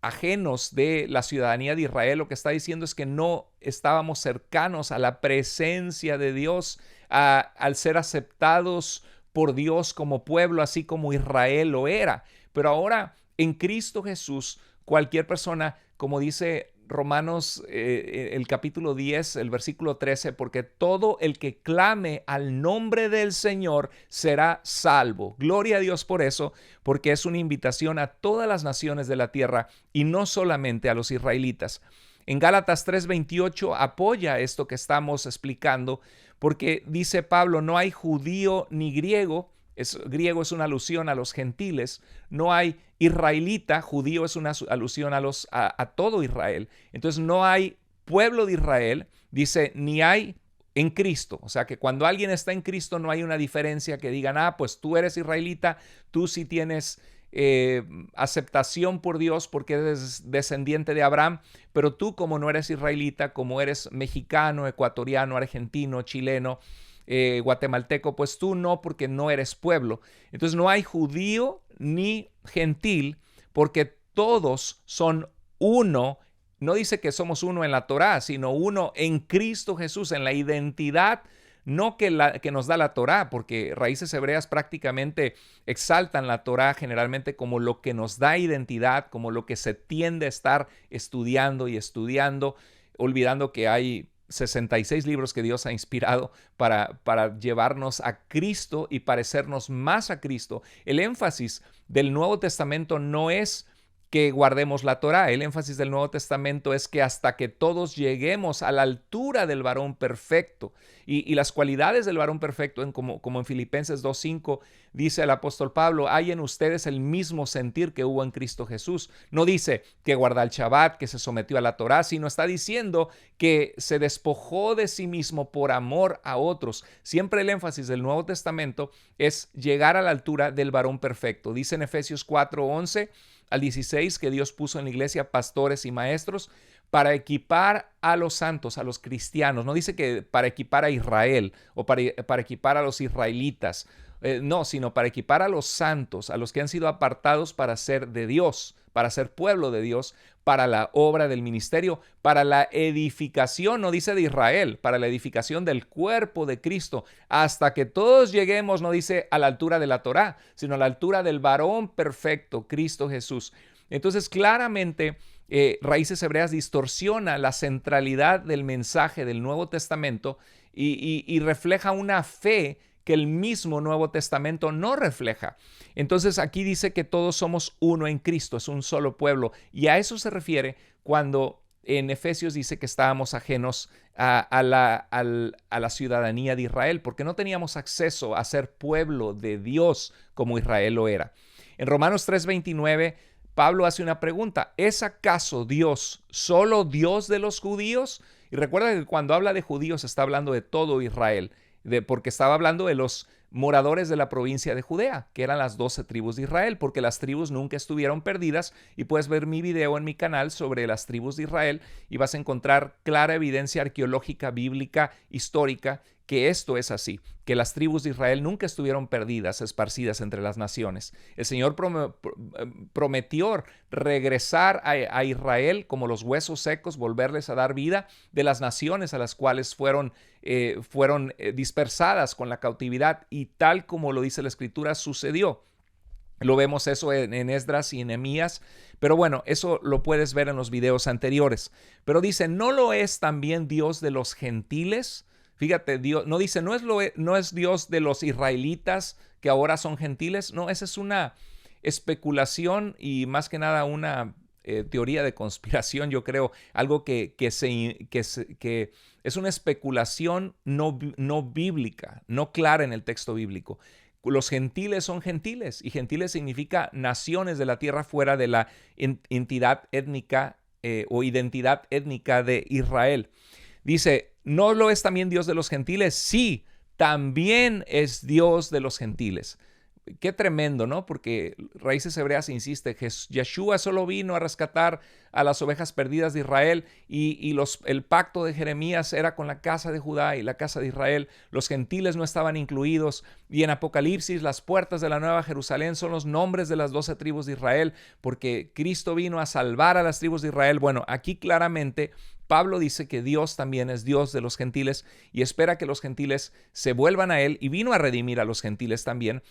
ajenos de la ciudadanía de Israel, lo que está diciendo es que no estábamos cercanos a la presencia de Dios, al ser aceptados por Dios como pueblo, así como Israel lo era. Pero ahora en Cristo Jesús, cualquier persona, como dice Romanos el capítulo 10, el versículo 13, porque todo el que clame al nombre del Señor será salvo. Gloria a Dios por eso, porque es una invitación a todas las naciones de la tierra y no solamente a los israelitas. En Gálatas 3:28 apoya esto que estamos explicando, porque dice Pablo: no hay judío ni griego. Griego es una alusión a los gentiles. No hay israelita, judío es una alusión a todo Israel. Entonces no hay pueblo de Israel, dice, ni hay en Cristo. O sea que cuando alguien está en Cristo no hay una diferencia que digan: pues tú eres israelita, tú sí tienes aceptación por Dios porque eres descendiente de Abraham, pero tú, como no eres israelita, como eres mexicano, ecuatoriano, argentino, chileno, guatemalteco, pues tú no, porque no eres pueblo. Entonces no hay judío ni gentil, porque todos son uno. No dice que somos uno en la Torá, sino uno en Cristo Jesús, en la identidad, no que nos da la Torá, porque raíces hebreas prácticamente exaltan la Torá generalmente como lo que nos da identidad, como lo que se tiende a estar estudiando y estudiando, olvidando que hay 66 libros que Dios ha inspirado para llevarnos a Cristo y parecernos más a Cristo. El énfasis del Nuevo Testamento no es que guardemos la Torá. El énfasis del Nuevo Testamento es que hasta que todos lleguemos a la altura del varón perfecto, y las cualidades del varón perfecto, como en Filipenses 2:5 dice el apóstol Pablo: hay en ustedes el mismo sentir que hubo en Cristo Jesús. No dice que guarda el Shabbat, que se sometió a la Torá, sino está diciendo que se despojó de sí mismo por amor a otros. Siempre el énfasis del Nuevo Testamento es llegar a la altura del varón perfecto. Dice en Efesios 4:11 al 16 que Dios puso en la iglesia pastores y maestros para equipar a los santos, a los cristianos. No dice que para equipar a Israel o para equipar a los israelitas, no, sino para equipar a los santos, a los que han sido apartados para ser de Dios, para ser pueblo de Dios, para la obra del ministerio, para la edificación, no dice de Israel, para la edificación del cuerpo de Cristo, hasta que todos lleguemos, no dice a la altura de la Torá, sino a la altura del varón perfecto, Cristo Jesús. Entonces, claramente, Raíces Hebreas distorsiona la centralidad del mensaje del Nuevo Testamento y refleja una fe que el mismo Nuevo Testamento no refleja. Entonces aquí dice que todos somos uno en Cristo, es un solo pueblo, y a eso se refiere cuando en Efesios dice que estábamos ajenos a la ciudadanía de Israel, porque no teníamos acceso a ser pueblo de Dios como Israel lo era. En Romanos 3:29 Pablo hace una pregunta: ¿es acaso Dios solo Dios de los judíos? Y recuerda que cuando habla de judíos está hablando de todo Israel, porque estaba hablando de los moradores de la provincia de Judea, que eran las 12 tribus de Israel, porque las tribus nunca estuvieron perdidas, y puedes ver mi video en mi canal sobre las tribus de Israel y vas a encontrar clara evidencia arqueológica, bíblica, histórica, que esto es así, que las tribus de Israel nunca estuvieron perdidas, esparcidas entre las naciones. El Señor prometió regresar a Israel como los huesos secos, volverles a dar vida de las naciones a las cuales fueron dispersadas con la cautividad, y tal como lo dice la Escritura, sucedió. Lo vemos eso en Esdras y en Nehemías, pero bueno, eso lo puedes ver en los videos anteriores. Pero dice, ¿no lo es también Dios de los gentiles? Fíjate, Dios no dice, no es Dios de los israelitas que ahora son gentiles. No, esa es una especulación y más que nada una teoría de conspiración, yo creo, algo que es una especulación no bíblica, no clara en el texto bíblico. Los gentiles son gentiles, y gentiles significa naciones de la tierra fuera de la entidad étnica o identidad étnica de Israel. Dice, ¿no lo es también Dios de los gentiles? Sí, también es Dios de los gentiles. Qué tremendo, ¿no? Porque Raíces Hebreas insiste, Yeshua solo vino a rescatar a las ovejas perdidas de Israel, y el pacto de Jeremías era con la casa de Judá y la casa de Israel. Los gentiles no estaban incluidos, y en Apocalipsis las puertas de la Nueva Jerusalén son los nombres de las 12 tribus de Israel, porque Cristo vino a salvar a las tribus de Israel. Bueno, aquí claramente Pablo dice que Dios también es Dios de los gentiles y espera que los gentiles se vuelvan a Él, y vino a redimir a los gentiles también,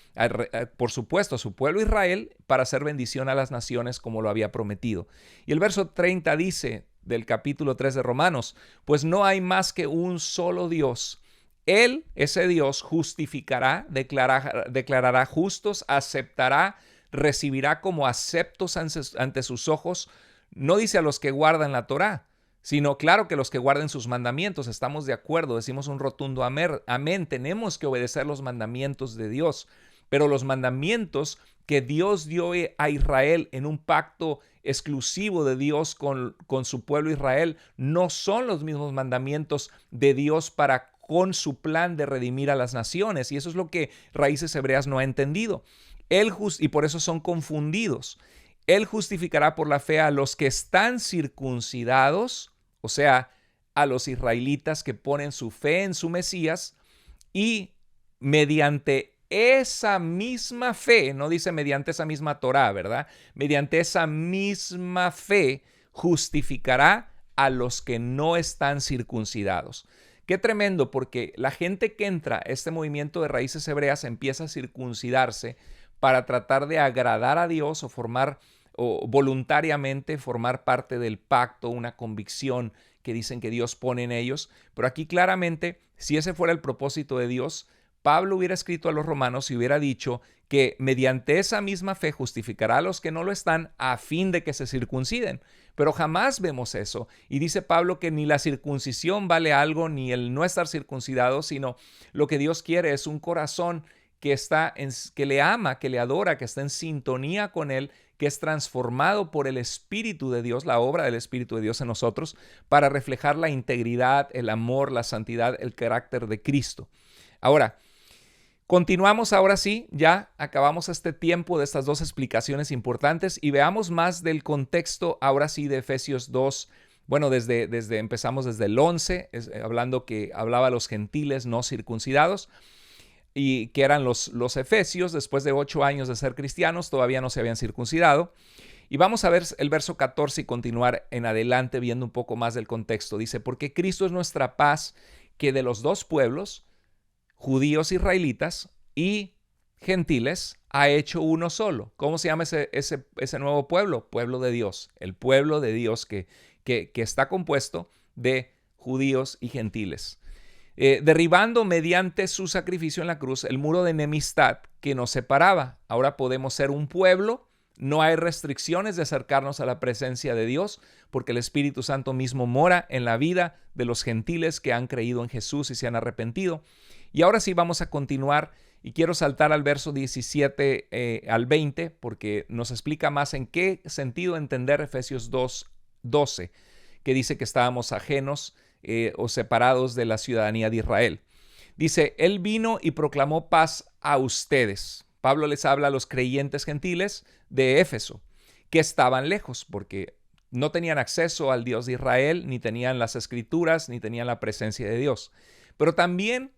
por supuesto a su pueblo Israel, para hacer bendición a las naciones como lo había prometido. Y el verso 30 dice del capítulo 3 de Romanos, pues no hay más que un solo Dios. Él, ese Dios, justificará, declarará justos, aceptará, recibirá como aceptos ante sus ojos. No dice a los que guardan la Torá, sino claro que los que guarden sus mandamientos. Estamos de acuerdo, decimos un rotundo amén. Tenemos que obedecer los mandamientos de Dios, pero los mandamientos que Dios dio a Israel en un pacto exclusivo de Dios con su pueblo Israel no son los mismos mandamientos de Dios con su plan de redimir a las naciones, y eso es lo que Raíces Hebreas no ha entendido. Y por eso son confundidos. Él justificará por la fe a los que están circuncidados, o sea, a los israelitas que ponen su fe en su Mesías, y mediante esa misma fe, no dice mediante esa misma Torá, ¿verdad? Mediante esa misma fe justificará a los que no están circuncidados. Qué tremendo, porque la gente que entra a este movimiento de Raíces Hebreas empieza a circuncidarse para tratar de agradar a Dios o voluntariamente formar parte del pacto, una convicción que dicen que Dios pone en ellos. Pero aquí claramente, si ese fuera el propósito de Dios, Pablo hubiera escrito a los romanos y hubiera dicho que mediante esa misma fe justificará a los que no lo están a fin de que se circunciden. Pero jamás vemos eso. Y dice Pablo que ni la circuncisión vale algo, ni el no estar circuncidado, sino lo que Dios quiere es un corazón que le ama, que le adora, que está en sintonía con Él, que es transformado por el Espíritu de Dios, la obra del Espíritu de Dios en nosotros, para reflejar la integridad, el amor, la santidad, el carácter de Cristo. Ahora, continuamos ahora sí, ya acabamos este tiempo de estas dos explicaciones importantes y veamos más del contexto ahora sí de Efesios 2. Bueno, empezamos desde el 11, hablaba a los gentiles no circuncidados, y que eran los efesios. Después de 8 años de ser cristianos, todavía no se habían circuncidado. Y vamos a ver el verso 14 y continuar en adelante viendo un poco más del contexto. Dice, porque Cristo es nuestra paz, que de los dos pueblos, judíos, israelitas y gentiles, ha hecho uno solo. ¿Cómo se llama ese nuevo pueblo? Pueblo de Dios. El pueblo de Dios que está compuesto de judíos y gentiles. Derribando mediante su sacrificio en la cruz el muro de enemistad que nos separaba. Ahora podemos ser un pueblo, no hay restricciones de acercarnos a la presencia de Dios, porque el Espíritu Santo mismo mora en la vida de los gentiles que han creído en Jesús y se han arrepentido. Y ahora sí vamos a continuar Y quiero saltar al verso 17 al 20 porque nos explica más en qué sentido entender Efesios 2:12, que dice que estábamos ajenos o separados de la ciudadanía de Israel. Dice, Él vino y proclamó paz a ustedes. Pablo les habla a los creyentes gentiles de Éfeso, que estaban lejos porque no tenían acceso al Dios de Israel, ni tenían las escrituras, ni tenían la presencia de Dios. Pero también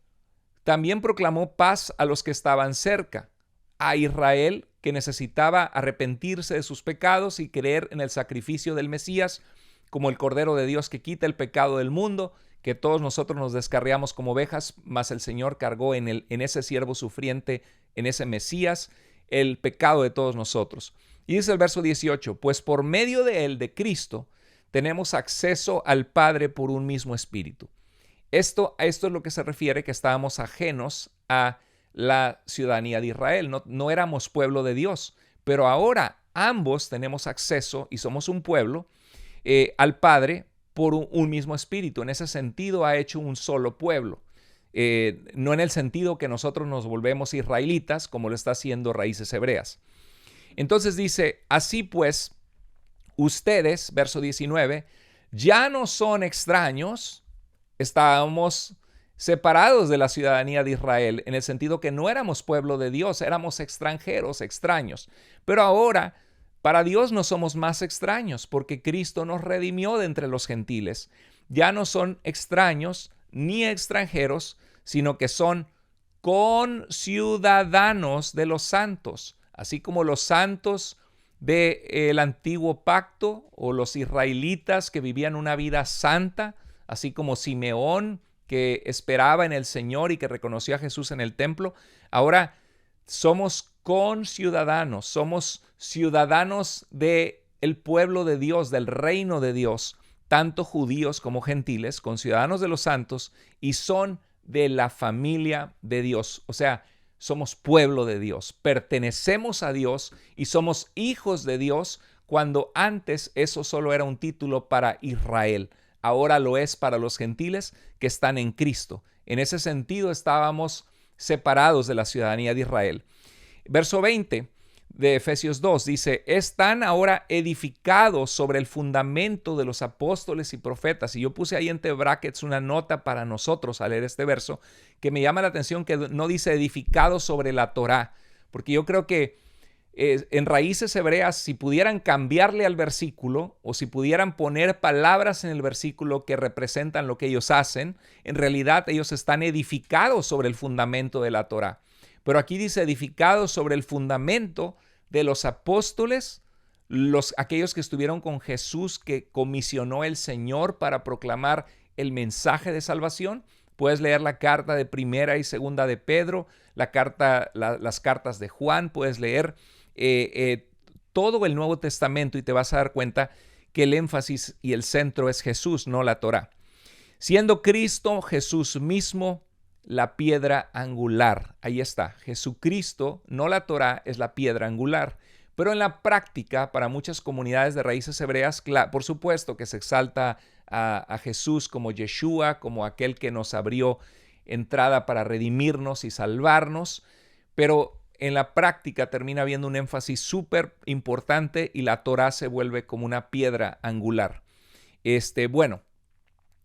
proclamó paz a los que estaban cerca, a Israel, que necesitaba arrepentirse de sus pecados y creer en el sacrificio del Mesías, como el Cordero de Dios que quita el pecado del mundo, que todos nosotros nos descarriamos como ovejas, mas el Señor cargó en ese siervo sufriente, en ese Mesías, el pecado de todos nosotros. Y dice el verso 18, pues por medio de él, de Cristo, tenemos acceso al Padre por un mismo espíritu. A esto es lo que se refiere que estábamos ajenos a la ciudadanía de Israel. No éramos pueblo de Dios, pero ahora ambos tenemos acceso y somos un pueblo al Padre por un mismo espíritu. En ese sentido ha hecho un solo pueblo. No en el sentido que nosotros nos volvemos israelitas, como lo está haciendo Raíces Hebreas. Entonces dice, así pues, ustedes, verso 19, ya no son extraños. Estábamos separados de la ciudadanía de Israel, en el sentido que no éramos pueblo de Dios, éramos extranjeros, extraños. Pero ahora, para Dios no somos más extraños, porque Cristo nos redimió de entre los gentiles. Ya no son extraños ni extranjeros, sino que son conciudadanos de los santos, así como los santos del antiguo pacto o los israelitas que vivían una vida santa, así como Simeón, que esperaba en el Señor y que reconoció a Jesús en el templo. Ahora somos conciudadanos, somos ciudadanos del pueblo de Dios, del reino de Dios, tanto judíos como gentiles, conciudadanos de los santos, y son de la familia de Dios. O sea, somos pueblo de Dios, pertenecemos a Dios y somos hijos de Dios, cuando antes eso solo era un título para Israel. Ahora lo es para los gentiles que están en Cristo. En ese sentido estábamos separados de la ciudadanía de Israel. Verso 20 de Efesios 2 dice, están ahora edificados sobre el fundamento de los apóstoles y profetas. Y yo puse ahí entre brackets una nota para nosotros al leer este verso, que me llama la atención que no dice edificados sobre la Torá, porque yo creo que en Raíces Hebreas, si pudieran cambiarle al versículo o si pudieran poner palabras en el versículo que representan lo que ellos hacen, en realidad ellos están edificados sobre el fundamento de la Torá. Pero aquí dice edificados sobre el fundamento de los apóstoles, aquellos que estuvieron con Jesús, que comisionó el Señor para proclamar el mensaje de salvación. Puedes leer la carta de Primera y Segunda de Pedro, las cartas de Juan, puedes leer todo el Nuevo Testamento y te vas a dar cuenta que el énfasis y el centro es Jesús, no la Torá. Siendo Cristo Jesús mismo la piedra angular. Ahí está, Jesucristo, no la Torá, es la piedra angular. Pero en la práctica, para muchas comunidades de Raíces Hebreas, por supuesto que se exalta a Jesús como Yeshua, como aquel que nos abrió entrada para redimirnos y salvarnos, pero en la práctica termina habiendo un énfasis súper importante y la Torá se vuelve como una piedra angular. Bueno,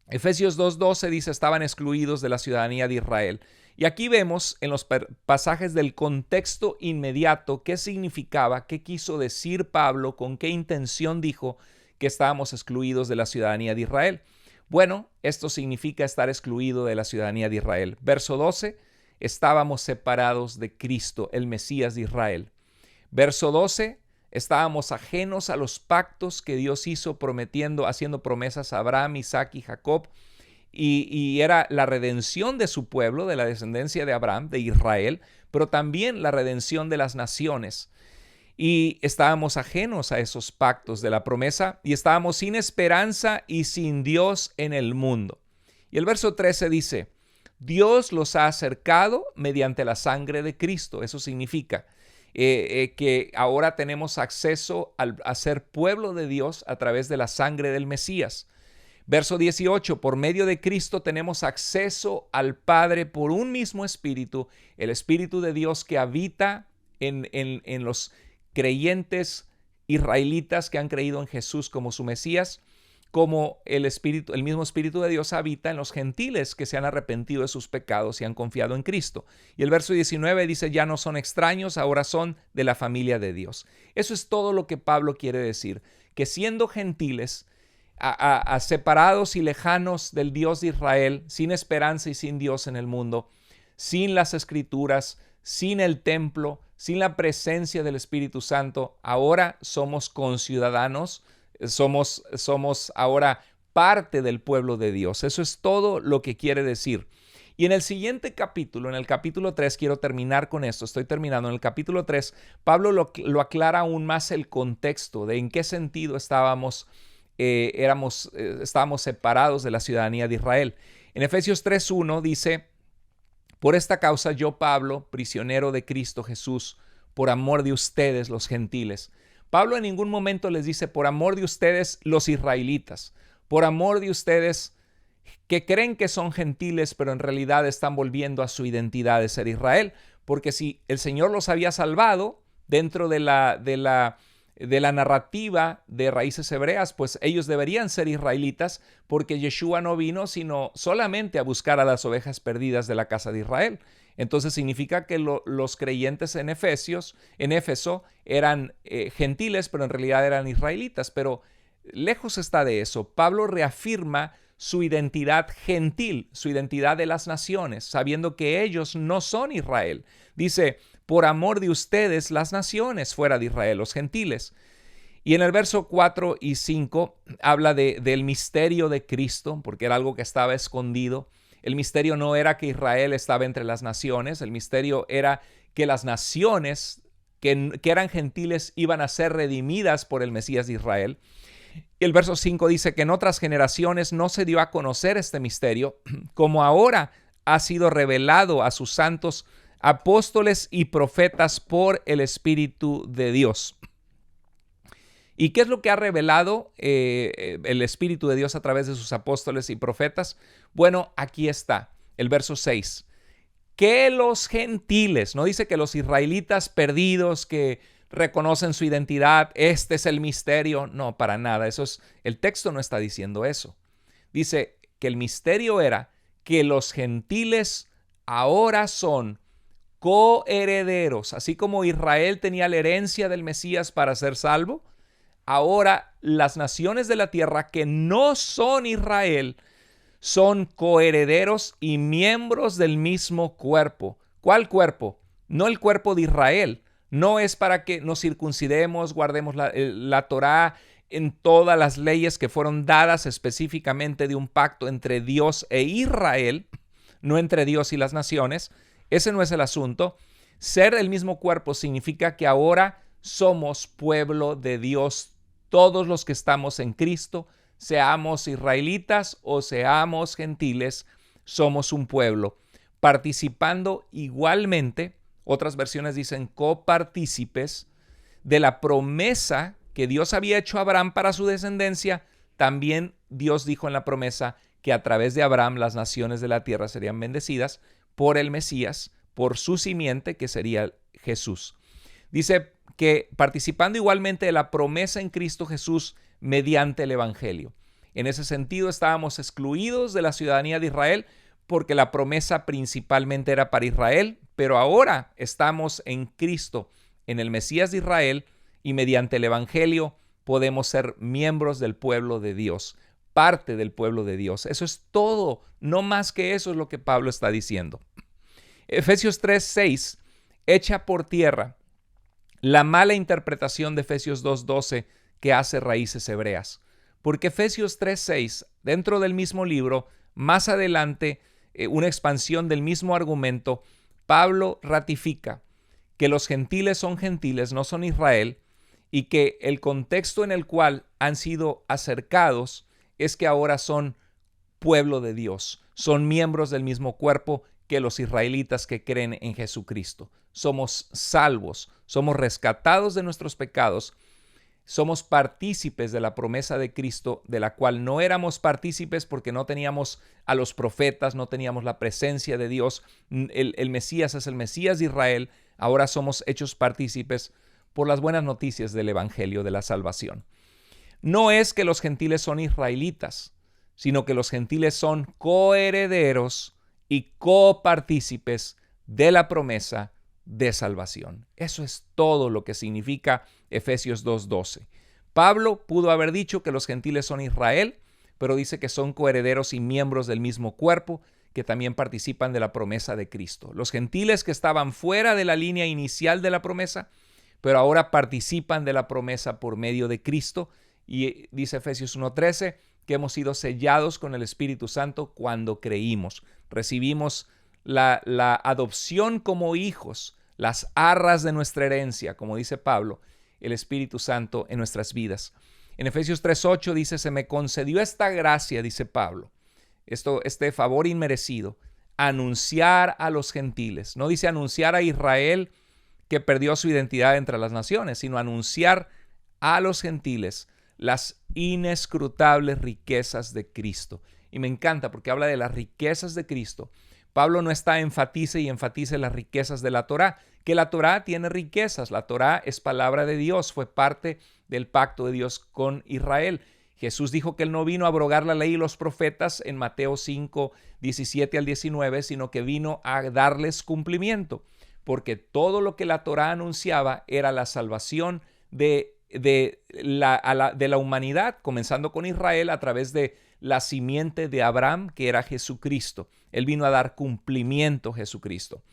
Efesios 2:12 dice, estaban excluidos de la ciudadanía de Israel. Y aquí vemos en los pasajes del contexto inmediato qué significaba, qué quiso decir Pablo, con qué intención dijo que estábamos excluidos de la ciudadanía de Israel. Bueno, esto significa estar excluido de la ciudadanía de Israel. Verso 12, estábamos separados de Cristo, el Mesías de Israel. Verso 12, estábamos ajenos a los pactos que Dios hizo haciendo promesas a Abraham, Isaac y Jacob, y era la redención de su pueblo, de la descendencia de Abraham, de Israel, pero también la redención de las naciones. Y estábamos ajenos a esos pactos de la promesa y estábamos sin esperanza y sin Dios en el mundo. Y el verso 13 dice, Dios los ha acercado mediante la sangre de Cristo. Eso significa que ahora tenemos acceso a ser pueblo de Dios a través de la sangre del Mesías. Verso 18, por medio de Cristo tenemos acceso al Padre por un mismo Espíritu, el Espíritu de Dios que habita en los creyentes israelitas que han creído en Jesús como su Mesías, como el mismo Espíritu de Dios habita en los gentiles que se han arrepentido de sus pecados y han confiado en Cristo. Y el verso 19 dice, ya no son extraños, ahora son de la familia de Dios. Eso es todo lo que Pablo quiere decir, que siendo gentiles, separados y lejanos del Dios de Israel, sin esperanza y sin Dios en el mundo, sin las Escrituras, sin el templo, sin la presencia del Espíritu Santo, ahora somos conciudadanos, somos ahora parte del pueblo de Dios. Eso es todo lo que quiere decir. Y en el siguiente capítulo, en el capítulo 3, quiero terminar con esto, estoy terminando. En el capítulo 3, Pablo lo aclara aún más el contexto de en qué sentido estábamos separados de la ciudadanía de Israel. En Efesios 3:1 dice, por esta causa yo, Pablo, prisionero de Cristo Jesús, por amor de ustedes los gentiles. Pablo en ningún momento les dice, por amor de ustedes los israelitas, por amor de ustedes que creen que son gentiles, pero en realidad están volviendo a su identidad de ser Israel, porque si el Señor los había salvado dentro de la narrativa de raíces hebreas, pues ellos deberían ser israelitas, porque Yeshua no vino sino solamente a buscar a las ovejas perdidas de la casa de Israel. Entonces significa que los creyentes en Éfeso eran gentiles, pero en realidad eran israelitas. Pero lejos está de eso. Pablo reafirma su identidad gentil, su identidad de las naciones, sabiendo que ellos no son Israel. Dice, por amor de ustedes las naciones fuera de Israel, los gentiles. Y en el verso 4 y 5 habla del misterio de Cristo, porque era algo que estaba escondido. El misterio no era que Israel estaba entre las naciones, el misterio era que las naciones que eran gentiles iban a ser redimidas por el Mesías de Israel. Y el verso 5 dice que en otras generaciones no se dio a conocer este misterio, como ahora ha sido revelado a sus santos apóstoles y profetas por el Espíritu de Dios. ¿Y qué es lo que ha revelado el Espíritu de Dios a través de sus apóstoles y profetas? Bueno, aquí está, el verso 6. Que los gentiles, no dice que los israelitas perdidos que reconocen su identidad, este es el misterio. No, para nada, el texto no está diciendo eso. Dice que el misterio era que los gentiles ahora son coherederos, así como Israel tenía la herencia del Mesías para ser salvo. Ahora las naciones de la tierra que no son Israel son coherederos y miembros del mismo cuerpo. ¿Cuál cuerpo? No el cuerpo de Israel. No es para que nos circuncidemos, guardemos la Torá en todas las leyes que fueron dadas específicamente de un pacto entre Dios e Israel, no entre Dios y las naciones. Ese no es el asunto. Ser el mismo cuerpo significa que ahora somos pueblo de Dios. Todos los que estamos en Cristo, seamos israelitas o seamos gentiles, somos un pueblo, participando igualmente, otras versiones dicen copartícipes, de la promesa que Dios había hecho a Abraham para su descendencia. También Dios dijo en la promesa que a través de Abraham las naciones de la tierra serían bendecidas por el Mesías, por su simiente que sería Jesús. Dice que participando igualmente de la promesa en Cristo Jesús mediante el Evangelio. En ese sentido estábamos excluidos de la ciudadanía de Israel porque la promesa principalmente era para Israel, pero ahora estamos en Cristo, en el Mesías de Israel, y mediante el Evangelio podemos ser miembros del pueblo de Dios, parte del pueblo de Dios. Eso es todo, no más que eso es lo que Pablo está diciendo. Efesios 3:6 echa por tierra la mala interpretación de Efesios 2:12 que hace raíces hebreas. Porque Efesios 3:6, dentro del mismo libro, más adelante, una expansión del mismo argumento, Pablo ratifica que los gentiles son gentiles, no son Israel, y que el contexto en el cual han sido acercados es que ahora son pueblo de Dios, son miembros del mismo cuerpo que los israelitas que creen en Jesucristo. Somos salvos, somos rescatados de nuestros pecados, Somos partícipes de la promesa de Cristo, de la cual no éramos partícipes porque no teníamos a los profetas, no teníamos la presencia de Dios. El Mesías es el Mesías de Israel. Ahora somos hechos partícipes por las buenas noticias del Evangelio de la salvación. No es que los gentiles son israelitas, sino que los gentiles son coherederos y copartícipes de la promesa de salvación. Eso es todo lo que significa Efesios 2:12. Pablo pudo haber dicho que los gentiles son Israel, pero dice que son coherederos y miembros del mismo cuerpo, que también participan de la promesa de Cristo. Los gentiles que estaban fuera de la línea inicial de la promesa, pero ahora participan de la promesa por medio de Cristo. Y dice Efesios 1:13 que hemos sido sellados con el Espíritu Santo cuando creímos. Recibimos la adopción como hijos, las arras de nuestra herencia, como dice Pablo, el Espíritu Santo en nuestras vidas. En Efesios 3:8 dice, se me concedió esta gracia, dice Pablo, este favor inmerecido, anunciar a los gentiles. No dice anunciar a Israel que perdió su identidad entre las naciones, sino anunciar a los gentiles las inescrutables riquezas de Cristo. Y me encanta porque habla de las riquezas de Cristo. Pablo no está enfatice las riquezas de la Torá, que la Torá tiene riquezas. La Torá es palabra de Dios, fue parte del pacto de Dios con Israel. Jesús dijo que él no vino a abrogar la ley y los profetas en Mateo 5:17 al 19, sino que vino a darles cumplimiento, porque todo lo que la Torá anunciaba era la salvación de la humanidad, comenzando con Israel a través de la simiente de Abraham, que era Jesucristo. Él vino a dar cumplimiento a Jesucristo.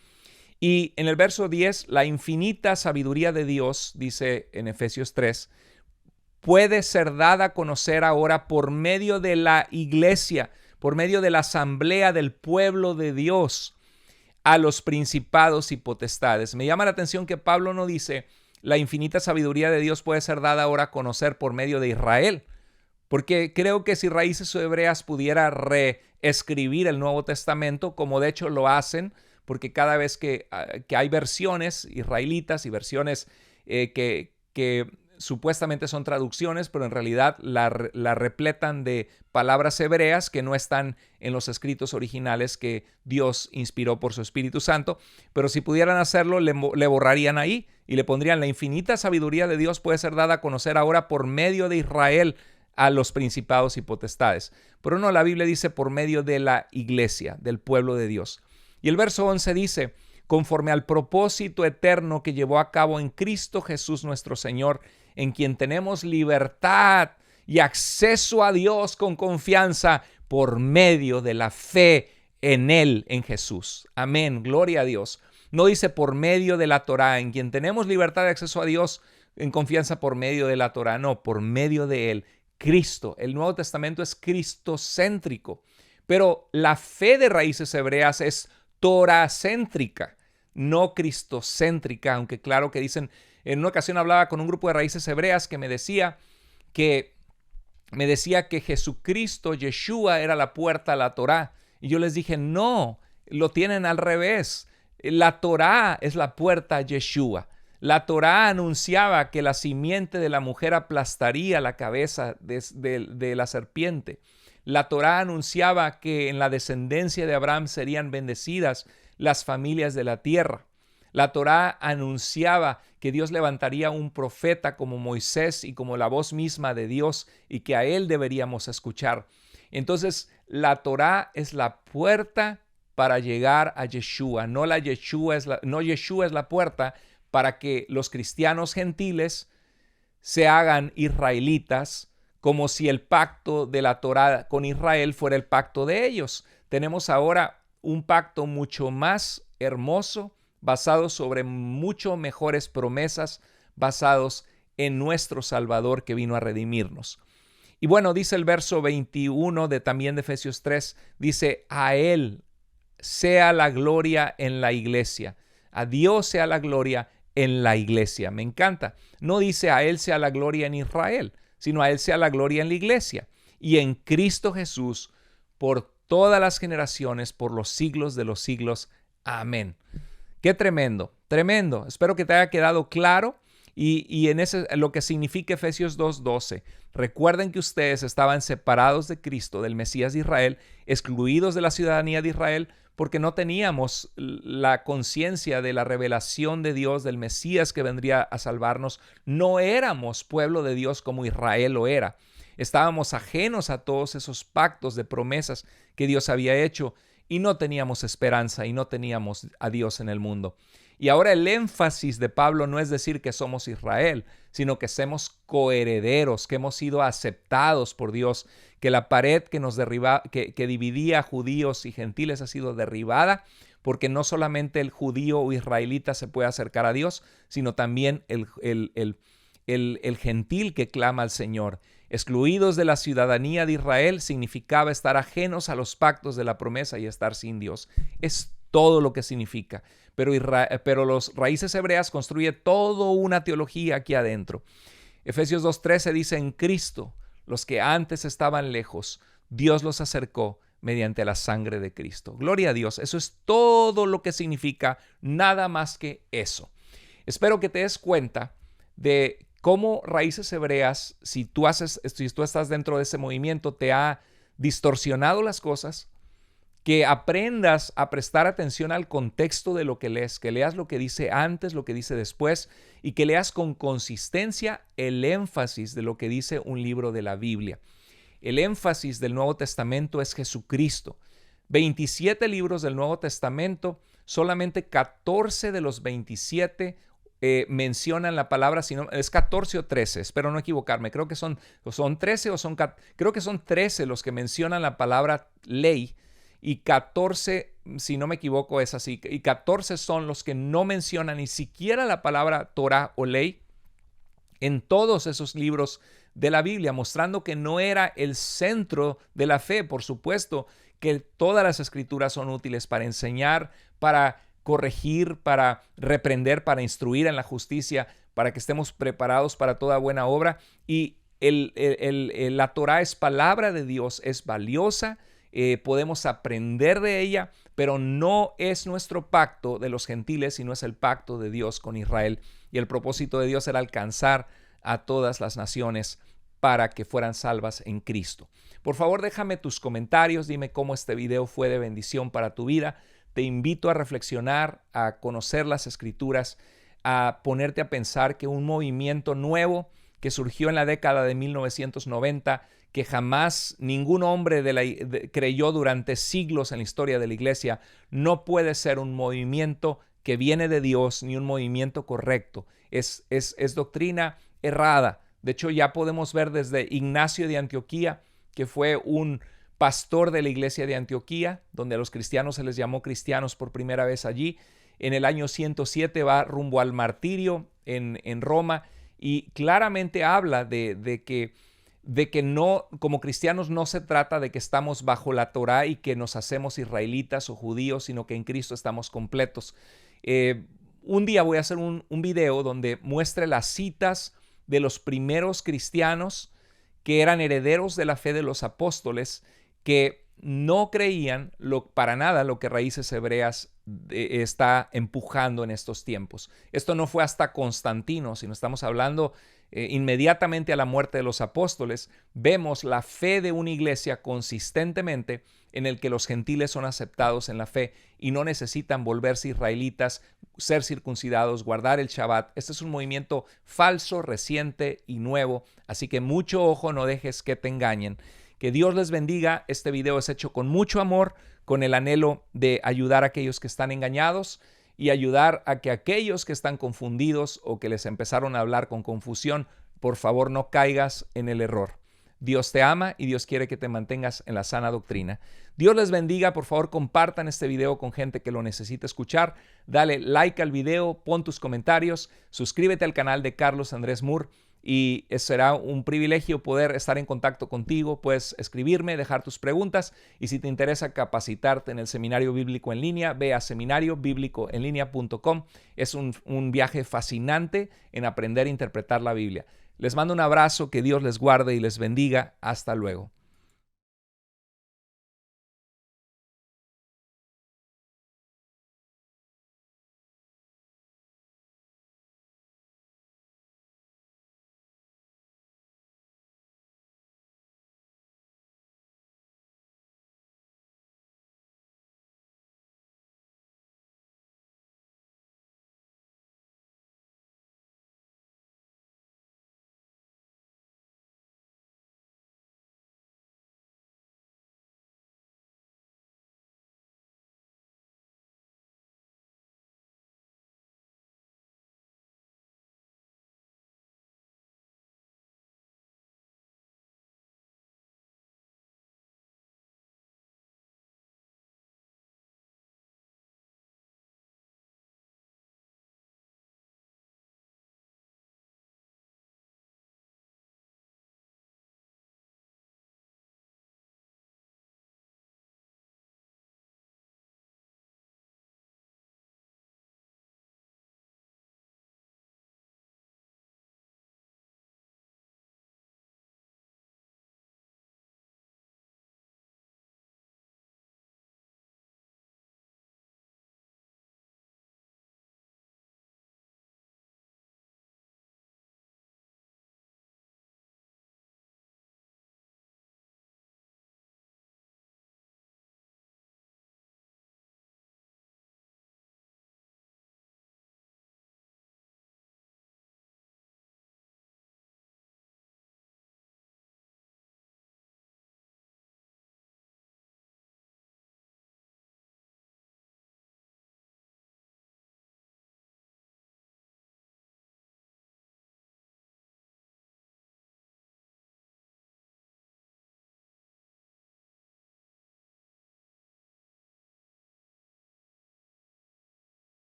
Y en el verso 10, la infinita sabiduría de Dios, dice en Efesios 3, puede ser dada a conocer ahora por medio de la iglesia, por medio de la asamblea del pueblo de Dios, a los principados y potestades. Me llama la atención que Pablo no dice, la infinita sabiduría de Dios puede ser dada ahora a conocer por medio de Israel, porque creo que si Raíces Hebreas pudiera reescribir el Nuevo Testamento, como de hecho lo hacen, porque cada vez que hay versiones israelitas y versiones que supuestamente son traducciones, pero en realidad la repletan de palabras hebreas que no están en los escritos originales que Dios inspiró por su Espíritu Santo. Pero si pudieran hacerlo, le borrarían ahí y le pondrían: la infinita sabiduría de Dios puede ser dada a conocer ahora por medio de Israel a los principados y potestades. Pero no, la Biblia dice por medio de la iglesia, del pueblo de Dios. Y el verso 11 dice: conforme al propósito eterno que llevó a cabo en Cristo Jesús nuestro Señor, en quien tenemos libertad y acceso a Dios con confianza por medio de la fe en Él, en Jesús. Amén, gloria a Dios. No dice por medio de la Torá, en quien tenemos libertad y acceso a Dios en confianza por medio de la Torá, no, por medio de Él, Cristo. El Nuevo Testamento es cristocéntrico, pero la fe de Raíces Hebreas es toracéntrica, no cristocéntrica, aunque claro que dicen. En una ocasión hablaba con un grupo de Raíces Hebreas que me decía que Jesucristo, Yeshua, era la puerta a la Torá. Y yo les dije, no, lo tienen al revés. La Torá es la puerta a Yeshua. La Torá anunciaba que la simiente de la mujer aplastaría la cabeza de la serpiente. La Torá anunciaba que en la descendencia de Abraham serían bendecidas las familias de la tierra. La Torá anunciaba que Dios levantaría un profeta como Moisés y como la voz misma de Dios, y que a él deberíamos escuchar. Entonces, la Torá es la puerta para llegar a Yeshua. No Yeshua es la puerta para que los cristianos gentiles se hagan israelitas, como si el pacto de la Torá con Israel fuera el pacto de ellos. Tenemos ahora un pacto mucho más hermoso, basado sobre mucho mejores promesas, basados en nuestro Salvador que vino a redimirnos. Y bueno, dice el verso 21 también de Efesios 3, dice: a Él sea la gloria en la iglesia. A Dios sea la gloria en la iglesia. Me encanta. No dice a Él sea la gloria en Israel, sino a Él sea la gloria en la iglesia. Y en Cristo Jesús, por todas las generaciones, por los siglos de los siglos. Amén. Qué tremendo, tremendo. Espero que te haya quedado claro. Y en ese, lo que significa Efesios 2:12. Recuerden que ustedes estaban separados de Cristo, del Mesías de Israel, excluidos de la ciudadanía de Israel, porque no teníamos la conciencia de la revelación de Dios, del Mesías que vendría a salvarnos. No éramos pueblo de Dios como Israel lo era. Estábamos ajenos a todos esos pactos de promesas que Dios había hecho y no teníamos esperanza y no teníamos a Dios en el mundo. Y ahora el énfasis de Pablo no es decir que somos Israel, sino que somos coherederos, que hemos sido aceptados por Dios, que la pared que nos que dividía judíos y gentiles ha sido derribada, porque no solamente el judío o israelita se puede acercar a Dios, sino también el gentil que clama al Señor. Excluidos de la ciudadanía de Israel significaba estar ajenos a los pactos de la promesa y estar sin Dios. Es todo lo que significa. Pero los raíces hebreas construye toda una teología aquí adentro. Efesios 2:13 dice: en Cristo, los que antes estaban lejos, Dios los acercó mediante la sangre de Cristo. Gloria a Dios. Eso es todo lo que significa, nada más que eso. Espero que te des cuenta de cómo raíces hebreas, si tú estás dentro de ese movimiento, te ha distorsionado las cosas, que aprendas a prestar atención al contexto de lo que leas, que leas lo que dice antes, lo que dice después, y que leas con consistencia el énfasis de lo que dice un libro de la Biblia. El énfasis del Nuevo Testamento es Jesucristo. 27 libros del Nuevo Testamento, solamente 14 de los 27 mencionan la palabra, es 14 o 13, espero no equivocarme, creo que son 13 creo que son 13 los que mencionan la palabra ley, y 14, si no me equivoco, es así, y 14 son los que no mencionan ni siquiera la palabra Torah o ley en todos esos libros de la Biblia, mostrando que no era el centro de la fe. Por supuesto que todas las escrituras son útiles para enseñar, para corregir, para reprender, para instruir en la justicia, para que estemos preparados para toda buena obra. Y la Torah es palabra de Dios, es valiosa, podemos aprender de ella, pero no es nuestro pacto de los gentiles, sino es el pacto de Dios con Israel. Y el propósito de Dios era alcanzar a todas las naciones para que fueran salvas en Cristo. Por favor, déjame tus comentarios, dime cómo este video fue de bendición para tu vida. Te invito a reflexionar, a conocer las Escrituras, a ponerte a pensar que un movimiento nuevo que surgió en la década de 1990, que jamás ningún hombre creyó durante siglos en la historia de la iglesia, no puede ser un movimiento que viene de Dios ni un movimiento correcto. Es doctrina errada. De hecho, ya podemos ver desde Ignacio de Antioquía, que fue un pastor de la iglesia de Antioquía, donde a los cristianos se les llamó cristianos por primera vez allí. En el año 107 va rumbo al martirio en Roma, y claramente habla de que no, como cristianos no se trata de que estamos bajo la Torá y que nos hacemos israelitas o judíos, sino que en Cristo estamos completos. Un día voy a hacer un video donde muestre las citas de los primeros cristianos que eran herederos de la fe de los apóstoles, que no creían para nada lo que Raíces Hebreas está empujando en estos tiempos. Esto no fue hasta Constantino, sino estamos hablando inmediatamente a la muerte de los apóstoles. Vemos la fe de una iglesia consistentemente en el que los gentiles son aceptados en la fe y no necesitan volverse israelitas, ser circuncidados, guardar el Shabbat. Este es un movimiento falso, reciente y nuevo, así que mucho ojo, no dejes que te engañen. Que Dios les bendiga. Este video es hecho con mucho amor, con el anhelo de ayudar a aquellos que están engañados y ayudar a que aquellos que están confundidos o que les empezaron a hablar con confusión, por favor no caigas en el error. Dios te ama y Dios quiere que te mantengas en la sana doctrina. Dios les bendiga. Por favor, compartan este video con gente que lo necesite escuchar. Dale like al video, pon tus comentarios, suscríbete al canal de Carlos Andrés Moore. Y será un privilegio poder estar en contacto contigo. Puedes escribirme, dejar tus preguntas, y si te interesa capacitarte en el Seminario Bíblico en Línea, ve a seminariobiblicoenlinea.com. Es un viaje fascinante en aprender a interpretar la Biblia. Les mando un abrazo, que Dios les guarde y les bendiga. Hasta luego.